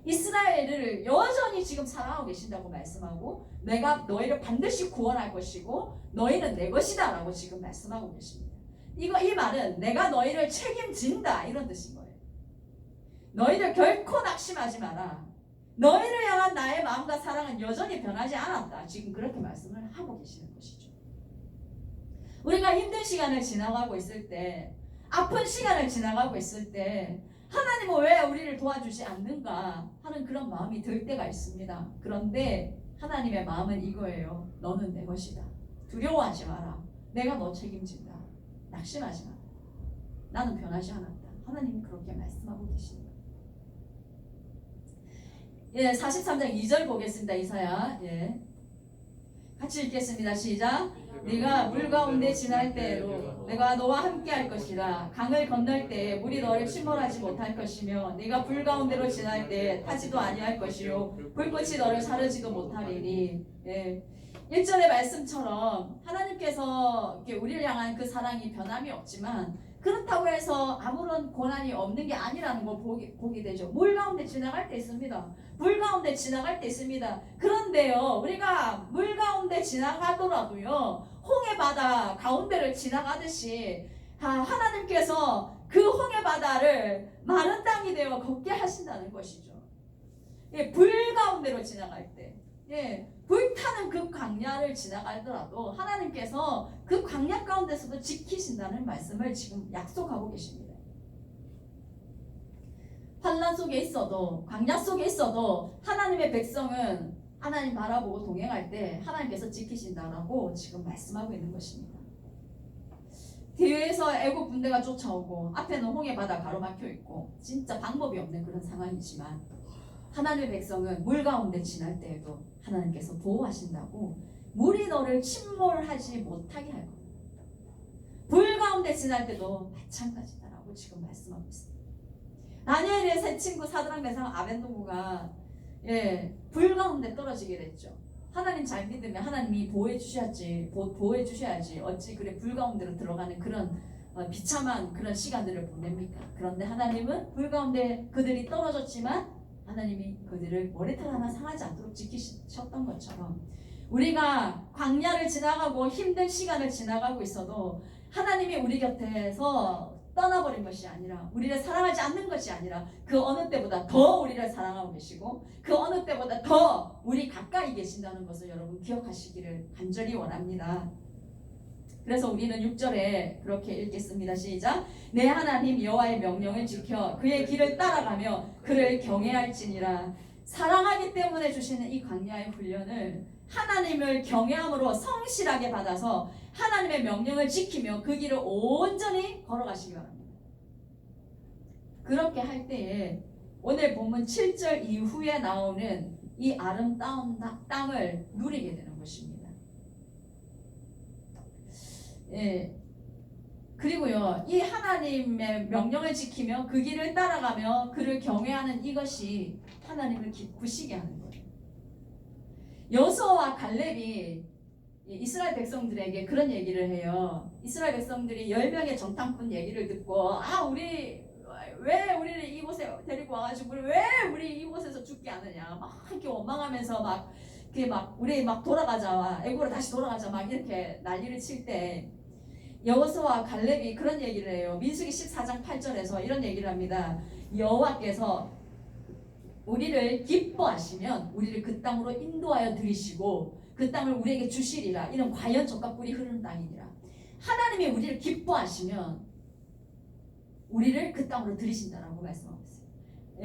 이스라엘을 여전히 지금 사랑하고 계신다고 말씀하고 내가 너희를 반드시 구원할 것이고 너희는 내 것이다 라고 지금 말씀하고 계십니다. 이 말은 내가 너희를 책임진다 이런 뜻인 거예요. 너희를 결코 낙심하지 마라. 너희를 향한 나의 마음과 사랑은 여전히 변하지 않았다. 지금 그렇게 말씀을 하고 계시는 것이죠. 우리가 힘든 시간을 지나가고 있을 때 아픈 시간을 지나가고 있을 때 하나님은 왜 우리를 도와주지 않는가 하는 그런 마음이 들 때가 있습니다. 그런데 하나님의 마음은 이거예요. 너는 내 것이다. 두려워하지 마라. 내가 너 책임진다. 낙심하지 마라. 나는 변하지 않았다. 하나님은 그렇게 말씀하고 계십니다. 43장 2절 보겠습니다. 이사야. 같이 읽겠습니다. 시작. 네가 물 가운데 지날 때에도 내가 너와 함께 할 것이라. 강을 건널 때에 물이 너를 침몰하지 못할 것이며 네가 불 가운데로 지날 때에 타지도 아니할 것이요 불꽃이 너를 사르지도 못하리니. 1절의 말씀처럼 하나님께서 우리를 향한 그 사랑이 변함이 없지만 그렇다고 해서 아무런 고난이 없는 게 아니라는 걸 보게 되죠. 물 가운데 지나갈 때 있습니다. 불 가운데 지나갈 때 있습니다. 그런데요, 우리가 물 가운데 지나가더라도요, 홍해 바다 가운데를 지나가듯이 하나님께서 그 홍해 바다를 마른 땅이 되어 걷게 하신다는 것이죠. 불 가운데로 지나갈 때, 불타는 그 광야를 지나가더라도 하나님께서 그 광야 가운데서도 지키신다는 말씀을 지금 약속하고 계십니다. 환난 속에 있어도 광야 속에 있어도 하나님의 백성은 하나님 바라보고 동행할 때 하나님께서 지키신다라고 지금 말씀하고 있는 것입니다. 뒤에서 애국 군대가 쫓아오고 앞에는 홍해 바다 가로막혀 있고 진짜 방법이 없는 그런 상황이지만 하나님의 백성은 물 가운데 지날 때에도 하나님께서 보호하신다고 물이 너를 침몰하지 못하게 할 겁니다. 불 가운데 지날 때도 마찬가지다라고 지금 말씀하고 있습니다. 다니엘의 세 친구 사드락 메삭 아벤노고가 불 가운데 떨어지게 됐죠. 하나님 잘 믿으면 하나님이 보호해 주셔야지 어찌 그래 불 가운데로 들어가는 그런 비참한 그런 시간들을 보냅니까? 그런데 하나님은 불 가운데 그들이 떨어졌지만 하나님이 그들을 머리털 하나 상하지 않도록 지키셨던 것처럼 우리가 광야를 지나가고 힘든 시간을 지나가고 있어도 하나님이 우리 곁에서 떠나버린 것이 아니라 우리를 사랑하지 않는 것이 아니라 그 어느 때보다 더 우리를 사랑하고 계시고 그 어느 때보다 더 우리 가까이 계신다는 것을 여러분 기억하시기를 간절히 원합니다. 그래서 우리는 6절에 그렇게 읽겠습니다. 시작. 내 하나님 여호와의 명령을 지켜 그의 길을 따라가며 그를 경외할지니라. 사랑하기 때문에 주시는 이 광야의 훈련을 하나님을 경외함으로 성실하게 받아서 하나님의 명령을 지키며 그 길을 온전히 걸어가시기 바랍니다. 그렇게 할 때에 오늘 본문 7절 이후에 나오는 이 아름다운 땅을 누리게 되는 것입니다. 예. 그리고요, 이 하나님의 명령을 지키며 그 길을 따라가며 그를 경외하는 이것이 하나님을 기쁘시게 하는 거예요. 여호수아와 갈렙이 이스라엘 백성들에게 그런 얘기를 해요. 이스라엘 백성들이 10명의 정탐꾼 얘기를 듣고 왜 우리를 이곳에 데리고 와가지고 왜 우리 이곳에서 죽게 하느냐 막 이렇게 원망하면서 우리 돌아가자 애굽으로 다시 돌아가자 막 이렇게 난리를 칠 때 여호수아와 갈렙이 그런 얘기를 해요. 민수기 14장 8절에서 이런 얘기를 합니다. 여호와께서 우리를 기뻐하시면 우리를 그 땅으로 인도하여 들이시고 그 땅을 우리에게 주시리라. 이는 과연 젖과 꿀이 흐르는 땅이니라. 하나님이 우리를 기뻐하시면 우리를 그 땅으로 들이신다라고 말씀하고 있어요.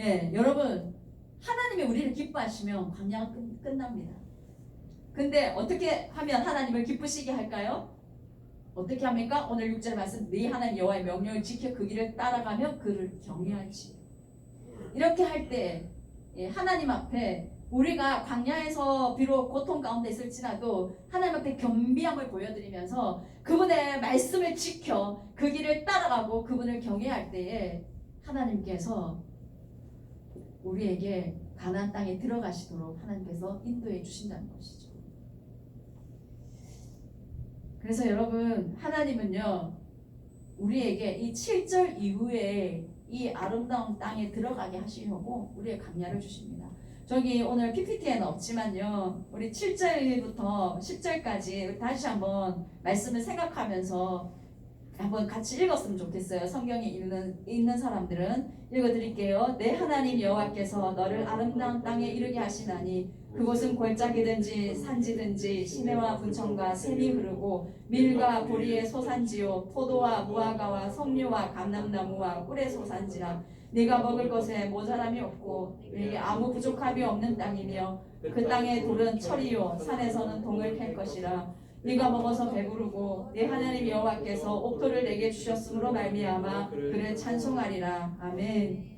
예, 여러분 하나님이 우리를 기뻐하시면 광야가 끝납니다. 근데 어떻게 하면 하나님을 기쁘시게 할까요? 어떻게 합니까? 오늘 6절 말씀 네 하나님 여호와의 명령을 지켜 그 길을 따라가며 그를 경외할지. 이렇게 할 때 하나님 앞에 우리가 광야에서 비록 고통 가운데 있을지라도 하나님 앞에 겸비함을 보여드리면서 그분의 말씀을 지켜 그 길을 따라가고 그분을 경외할 때에 하나님께서 우리에게 가나안 땅에 들어가시도록 하나님께서 인도해 주신다는 것이죠. 그래서 여러분 하나님은요 우리에게 이 7절 이후에 이 아름다운 땅에 들어가게 하시려고 우리의 광야를 주십니다. 저기 오늘 PPT에는 없지만요 우리 7절부터 10절까지 다시 한번 말씀을 생각하면서 한번 같이 읽었으면 좋겠어요. 성경에 읽는 사람들은 읽어드릴게요. 내 하나님 여호와께서 너를 아름다운 땅에 이르게 하시나니 그곳은 골짜기든지 산지든지 시내와 분청과 샘이 흐르고 밀과 보리의 소산지요 포도와 무화과와 석류와 감람나무와 꿀의 소산지라. 네가 먹을 것에 모자람이 없고 네게 아무 부족함이 없는 땅이며 그 땅의 돌은 철이요 산에서는 동을 캘 것이라. 네가 먹어서 배부르고 네 하나님 여호와께서 옥토를 내게 주셨으므로 말미암아 그를 찬송하리라. 아멘.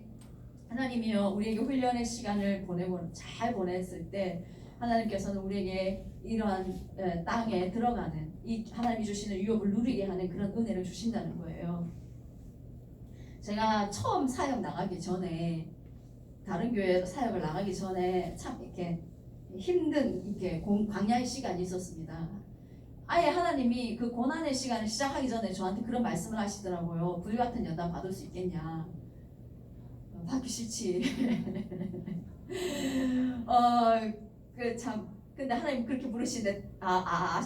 하나님이요 우리에게 훈련의 시간을 잘 보냈을 때 하나님께서는 우리에게 이러한 땅에 들어가는 이 하나님이 주시는 유업을 누리게 하는 그런 은혜를 주신다는 거예요. 제가 처음 사역 나가기 전에 다른 교회 사역을 나가기 전에 참 이렇게 힘든 이렇게 광야의 시간이 있었습니다. 아예 하나님이 그 고난의 시간을 시작하기 전에 저한테 그런 말씀을 하시더라고요. 불같은 연단 받을 수 있겠냐? 받기 싫지. 근데 하나님 그렇게 부르시는데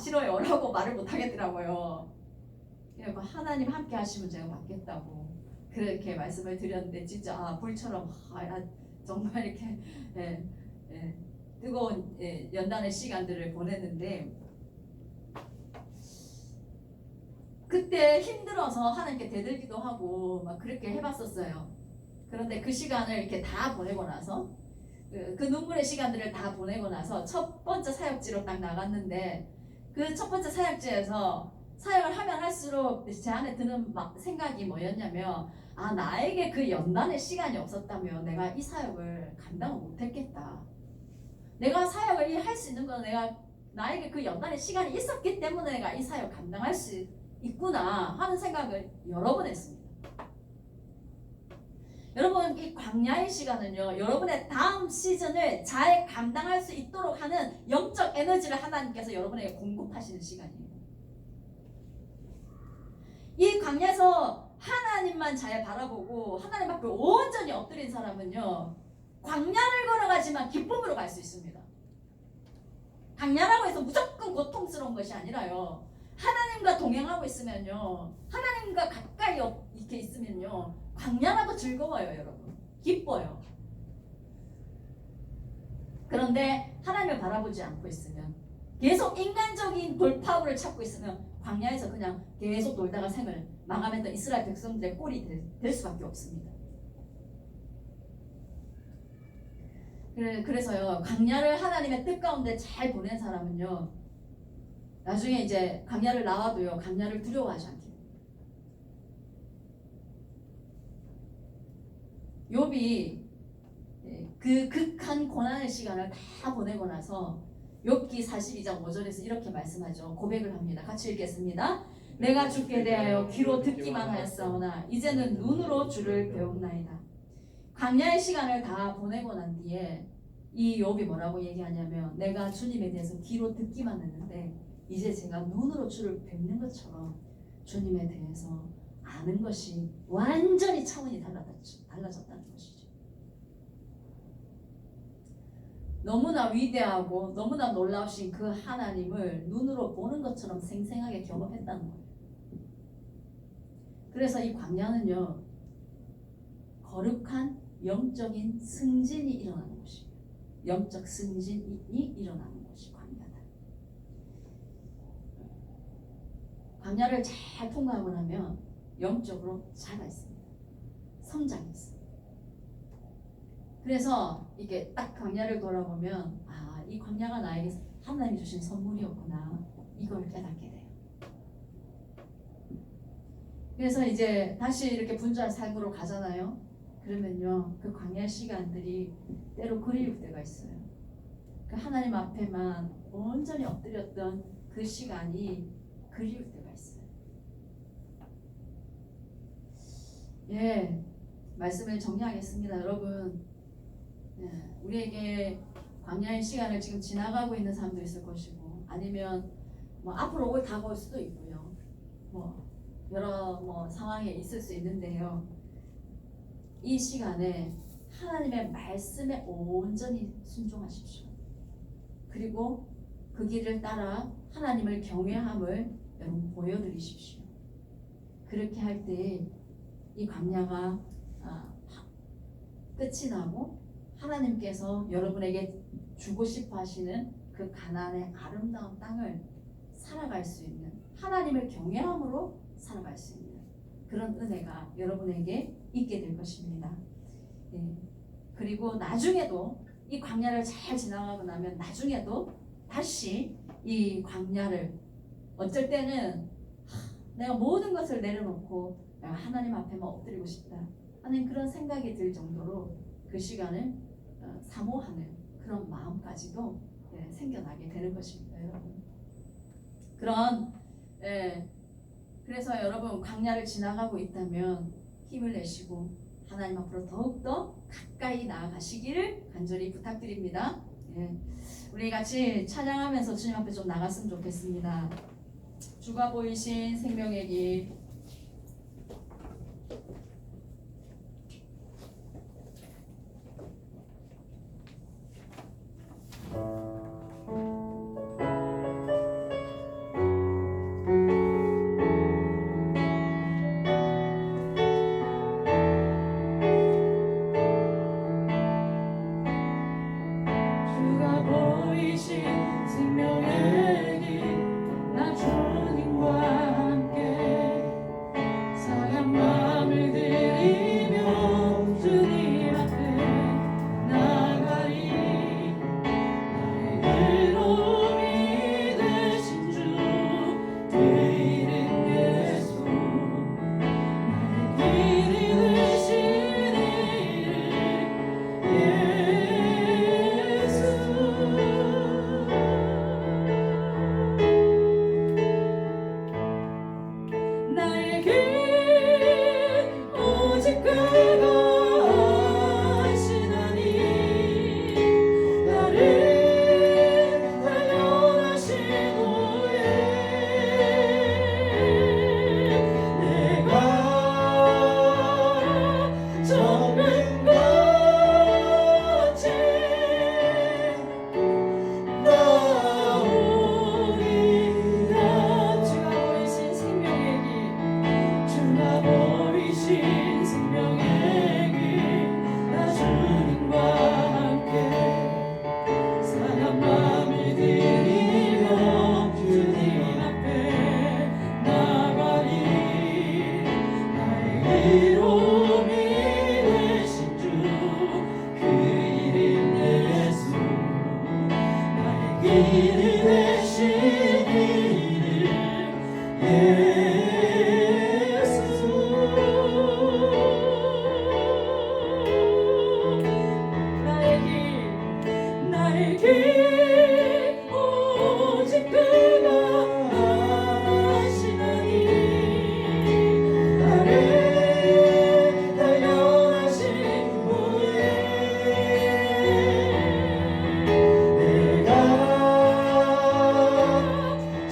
싫어요 라고 말을 못 하겠더라고요. 그래서 하나님 함께 하시면 제가 받겠다고 그렇게 말씀을 드렸는데 진짜 불처럼 정말 이렇게 뜨거운 연단의 시간들을 보냈는데 그때 힘들어서 하나님께 대들기도 하고 막 그렇게 해봤었어요. 그런데 그 시간을 이렇게 다 보내고 나서 그 눈물의 시간들을 다 보내고 나서 첫 번째 사역지로 딱 나갔는데 그 첫 번째 사역지에서 사역을 하면 할수록 제 안에 드는 생각이 뭐였냐면 나에게 그 연단의 시간이 없었다면 내가 이 사역을 감당을 못했겠다. 내가 사역을 할 수 있는 건 나에게 그 연단의 시간이 있었기 때문에 내가 이 사역 감당할 수 있구나 하는 생각을 여러 번 했습니다. 여러분 이 광야의 시간은요 여러분의 다음 시즌을 잘 감당할 수 있도록 하는 영적 에너지를 하나님께서 여러분에게 공급하시는 시간이에요. 이 광야에서 하나님만 잘 바라보고 하나님 앞에 온전히 엎드린 사람은요 광야를 걸어가지만 기쁨으로 갈 수 있습니다. 광야라고 해서 무조건 고통스러운 것이 아니라요 하나님과 동행하고 있으면요 하나님과 가까이 이렇게 있으면요 광야라도 즐거워요. 여러분 기뻐요. 그런데 하나님을 바라보지 않고 있으면 계속 인간적인 돌파구를 찾고 있으면 광야에서 그냥 계속 놀다가 생을 마감했던 이스라엘 백성들의 꼴이 될 수밖에 없습니다. 그래서요, 광야를 하나님의 뜻 가운데 잘 보낸 사람은요, 나중에 이제 광야를 나와도요, 광야를 두려워하지 않게 됩니다. 욥이 그 극한 고난의 시간을 다 보내고 나서 욥기 42장 5절에서 이렇게 말씀하죠. 고백을 합니다. 같이 읽겠습니다. 내가 주께 대하여 귀로 듣기만 하였사오나 이제는 눈으로 주를 배웠나이다. 광야의 시간을 다 보내고 난 뒤에 이 욥이 뭐라고 얘기하냐면, 내가 주님에 대해서 귀로 듣기만 했는데 이제 제가 눈으로 주를 뵙는 것처럼 주님에 대해서 아는 것이 완전히 차원이 달라졌다는 것이죠. 너무나 위대하고 너무나 놀라우신 그 하나님을 눈으로 보는 것처럼 생생하게 경험했다는 거예요. 그래서 이 광야는요, 거룩한 영적인 승진이 일어나는 곳입니다. 영적 승진이 일어나는 곳이 광야다. 광야를 잘 통과하고 나면 영적으로 자라있습니다. 성장이 있습니다. 그래서 이게 딱 광야를 돌아보면, 아, 이 광야가 나에게 하나님이 주신 선물이었구나, 이걸 깨닫게 돼요. 그래서 이제 다시 이렇게 분주한 삶으로 가잖아요. 그러면요, 그 광야 시간들이 때로 그리울 때가 있어요. 그 하나님 앞에만 온전히 엎드렸던 그 시간이 그리울 때가 있어요. 예, 말씀을 정리하겠습니다. 여러분, 우리에게 광야의 시간을 지금 지나가고 있는 사람도 있을 것이고, 아니면 뭐 앞으로 올 다가올 수도 있고요. 뭐 여러 상황에 있을 수 있는데요. 이 시간에 하나님의 말씀에 온전히 순종하십시오. 그리고 그 길을 따라 하나님을 경외함을 여러분 보여드리십시오. 그렇게 할 때 이 광야가 끝이 나고 하나님께서 여러분에게 주고 싶어 하시는 그 가나안의 아름다운 땅을 살아갈 수 있는, 하나님을 경외함으로 살아갈 수 있는 그런 은혜가 여러분에게 있게 될 것입니다. 예. 그리고 나중에도 이 광야를 잘 지나가고 나면 나중에도 다시 이 광야를, 어쩔 때는 내가 모든 것을 내려놓고 내가 하나님 앞에만 엎드리고 싶다 하는 그런 생각이 들 정도로 그 시간을 사모하는 그런 마음까지도 생겨나게 되는 것입니다, 여러분. 그래서 여러분, 광야를 지나가고 있다면 힘을 내시고 하나님 앞으로 더욱더 가까이 나아가시기를 간절히 부탁드립니다. 우리 같이 찬양하면서 주님 앞에 좀 나갔으면 좋겠습니다. 주가 보이신 생명의 길. 주가 보이신 생명의 길, 나 주님과 함께 즐거움이 되신 주 그 이름 예수 나의 길이 되신 이름 예수 나의 길 오직 그가 아시나니 나를 단련하신 후에 내가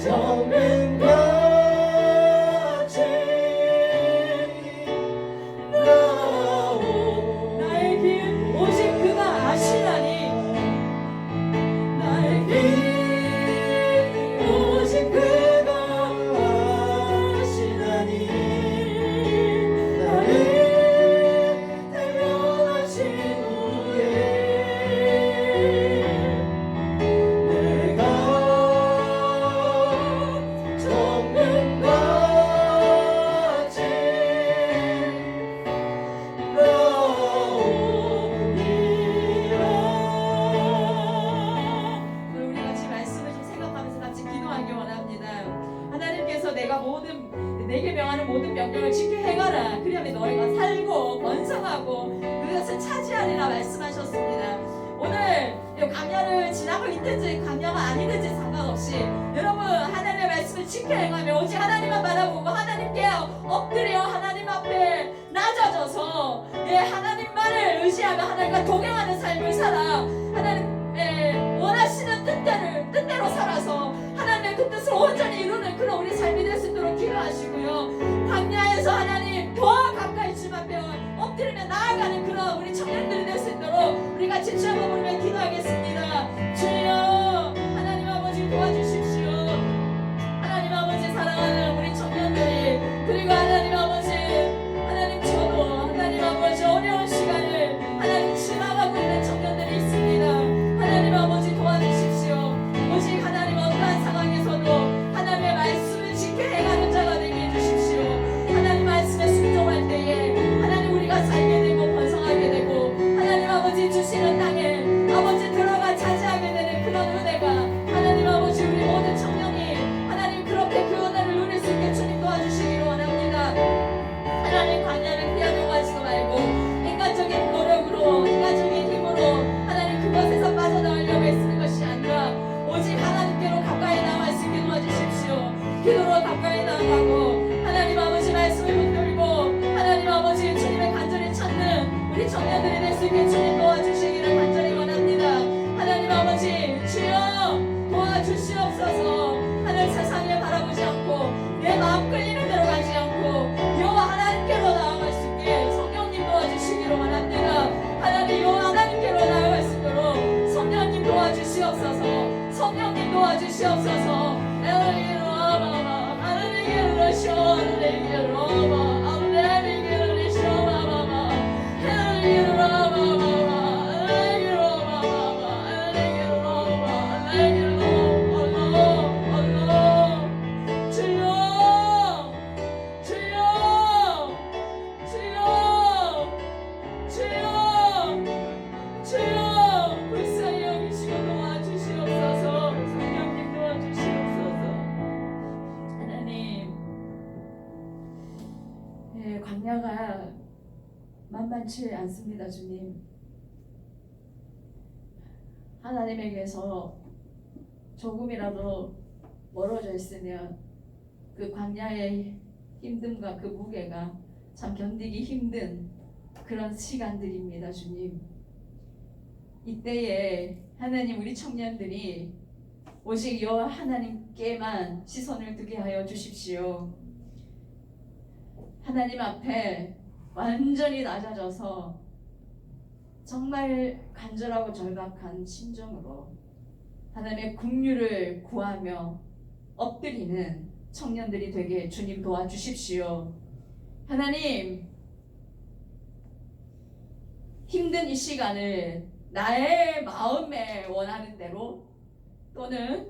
정금같이 나오 나의 길 오직 그가 아시나니 나의 길 오직 그가 아시나니 나를 대변하신 후에 내가 정금같이 나오리라. 우리 같이 말씀을 좀 생각하면서 같이 기도하기 원합니다. 하나님께서 내게 명하는 모든 명령을 지켜 행하라. 그리하면 너희가 살고 번성하고 그것을 차지하리라 말씀하셨습니다. 오늘 이 강야를 지나고 있든지 강야가 아니든지 상관없이 여러분 하나님의 말씀을 지켜 행하며 오직 하나님만 바라보고 하나님께 엎드려 하나님 앞에 낮아져서 하나님만을 의지하며 하나님과 동행하는 삶을 살아 하나님의 원하시는 뜻대로 살아서 하나님의 그 뜻을 온전히 이루는 그런 우리 삶이 될 수 있도록 기도하시고요. 광야에서 하나님 더 가까이 주님 앞에 엎드리며 나아가는 그런 우리 청년들이 될 수 있도록 우리 같이 주 한번 부르며 기도하겠습니다. 주여 하나님 아버지 도와주십시오. 하나님 아버지 사랑하는 우리 청년들이 그리고 하나님 아버지 하나님 저도 하나님 아버지 어려운 시간을 하나님 지나가고 있는 청년들이 있습니다. 하나님 아버지 도와주십시오. 오직 하나님 어떠한 상황에서도 하나님의 말씀을 지켜 행하는 자가 되게 해주십시오. 하나님 말씀에 순종할 때에 하나님 우리가 살게 되고 번성하게 되고 하나님 아버지 주시는 땅에 아버지 들어가 차지하게 되는 그런 은혜가 하나님 아버지 우리 모든 청년이 하나님 그렇게 그 은혜를 누릴 수 있게 주님 도와주시기를 원합니다. 하나님 광야를 피하려고 하지도 말고 인간적인 노력으로 인간적인 힘으로 하나님 그것에서 빠져나가려고 애쓰는 것이 아니라 오직 하나님께로 가까이 나갈 수 있게 도와주십시오. 기도로 가까이 나아가고 하나님 아버지 말씀을 붙들고 하나님 아버지 주님의 간절히 찾는 우리 청년들이 될 수 있게 주님 도와주시기를 간절히 원합니다. 하나님 아버지 주여 도와주시옵소서. 하늘 세상에 바라보지 않고 내 마음 끌리는 대로 가지 않고 여호와 하나님께로 나아갈 수 있게 성령님 도와주시기를 원합니다. 하나님 여호와 하나님께로 나아갈 수 있도록 성령님 도와주시옵소서. 성령님 도와주시옵소서. 엘리로 아바바 하나님께로 시원하게로 아바 아브레미게로 시원하바바 엘리로 아바바 엘리로 아바바 엘리로 아바바 엘리로 알로 주여 주여 주여 주여 주여 불쌍히 여기시고 도와주시옵소서. 성령님 도와주시옵소서. 하나님 광야가 만만치 않습니다. 주님 하나님에게서 조금이라도 멀어져 있으면 그 광야의 힘듦과 그 무게가 참 견디기 힘든 그런 시간들입니다. 주님 이때에 하나님 우리 청년들이 오직 여호와 하나님께만 시선을 두게 하여 주십시오. 하나님 앞에 완전히 낮아져서 정말 간절하고 절박한 심정으로 하나님의 긍휼을 구하며 엎드리는 청년들이 되게 주님 도와주십시오. 하나님 힘든 이 시간을 나의 마음에 원하는 대로 또는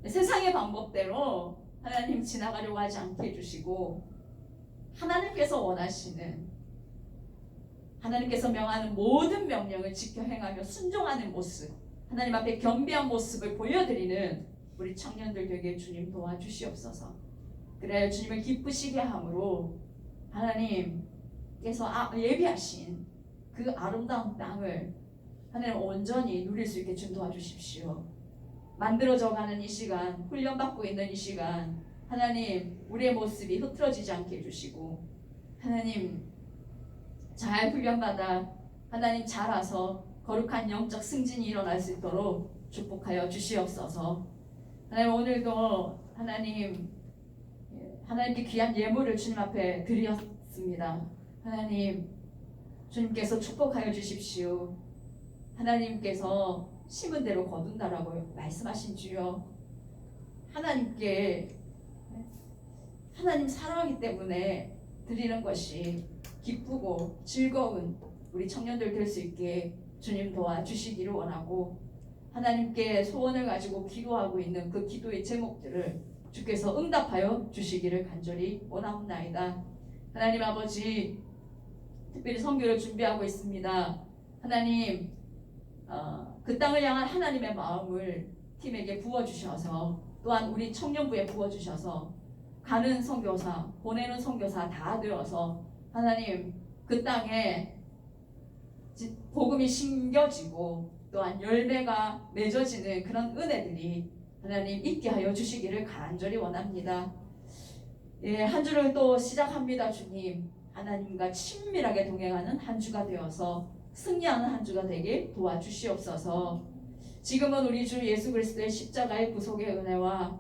세상의 방법대로 하나님 지나가려고 하지 않게 해주시고 하나님께서 원하시는 하나님께서 명하는 모든 명령을 지켜 행하며 순종하는 모습, 하나님 앞에 겸비한 모습을 보여드리는 우리 청년들 되게 주님 도와주시옵소서. 그래 주님을 기쁘시게 함으로 하나님께서 예비하신 그 아름다운 땅을 하나님 온전히 누릴 수 있게 주님 도와주십시오. 만들어져가는 이 시간, 훈련받고 있는 이 시간, 하나님 우리의 모습이 흐트러지지 않게 해주시고, 하나님 잘 훈련받아 하나님 자라서 거룩한 영적 승진이 일어날 수 있도록 축복하여 주시옵소서. 하나님 오늘도 하나님께 귀한 예물을 주님 앞에 드렸습니다. 하나님 주님께서 축복하여 주십시오. 하나님께서 심은 대로 거둔다라고 말씀하신 주여, 하나님 사랑하기 때문에 드리는 것이 기쁘고 즐거운 우리 청년들 될 수 있게 주님 도와주시기를 원하고, 하나님께 소원을 가지고 기도하고 있는 그 기도의 제목들을 주께서 응답하여 주시기를 간절히 원하옵나이다. 하나님 아버지, 특별히 선교를 준비하고 있습니다. 하나님 그 땅을 향한 하나님의 마음을 팀에게 부어주셔서, 또한 우리 청년부에 부어주셔서 가는 선교사, 보내는 선교사 다 되어서 하나님 그 땅에 복음이 심겨지고 또한 열매가 맺어지는 그런 은혜들이 하나님 있게 하여 주시기를 간절히 원합니다. 한 주를 또 시작합니다. 주님, 하나님과 친밀하게 동행하는 한 주가 되어서 승리하는 한 주가 되길 도와주시옵소서. 지금은 우리 주 예수 그리스도의 십자가의 구속의 은혜와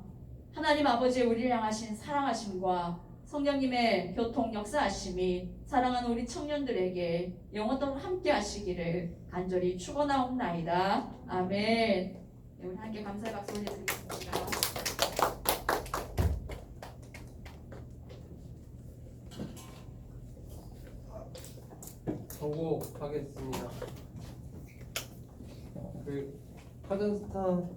하나님 아버지의 우리를 향하신 사랑하심과 성령님의 교통 역사하심이 사랑하는 우리 청년들에게 영원토록 함께 하시기를 간절히 축원하옵나이다. 아멘. 네, 우리 함께 감사의 박수 올려드리겠습니다. 선곡하겠습니다. 그 카전스탄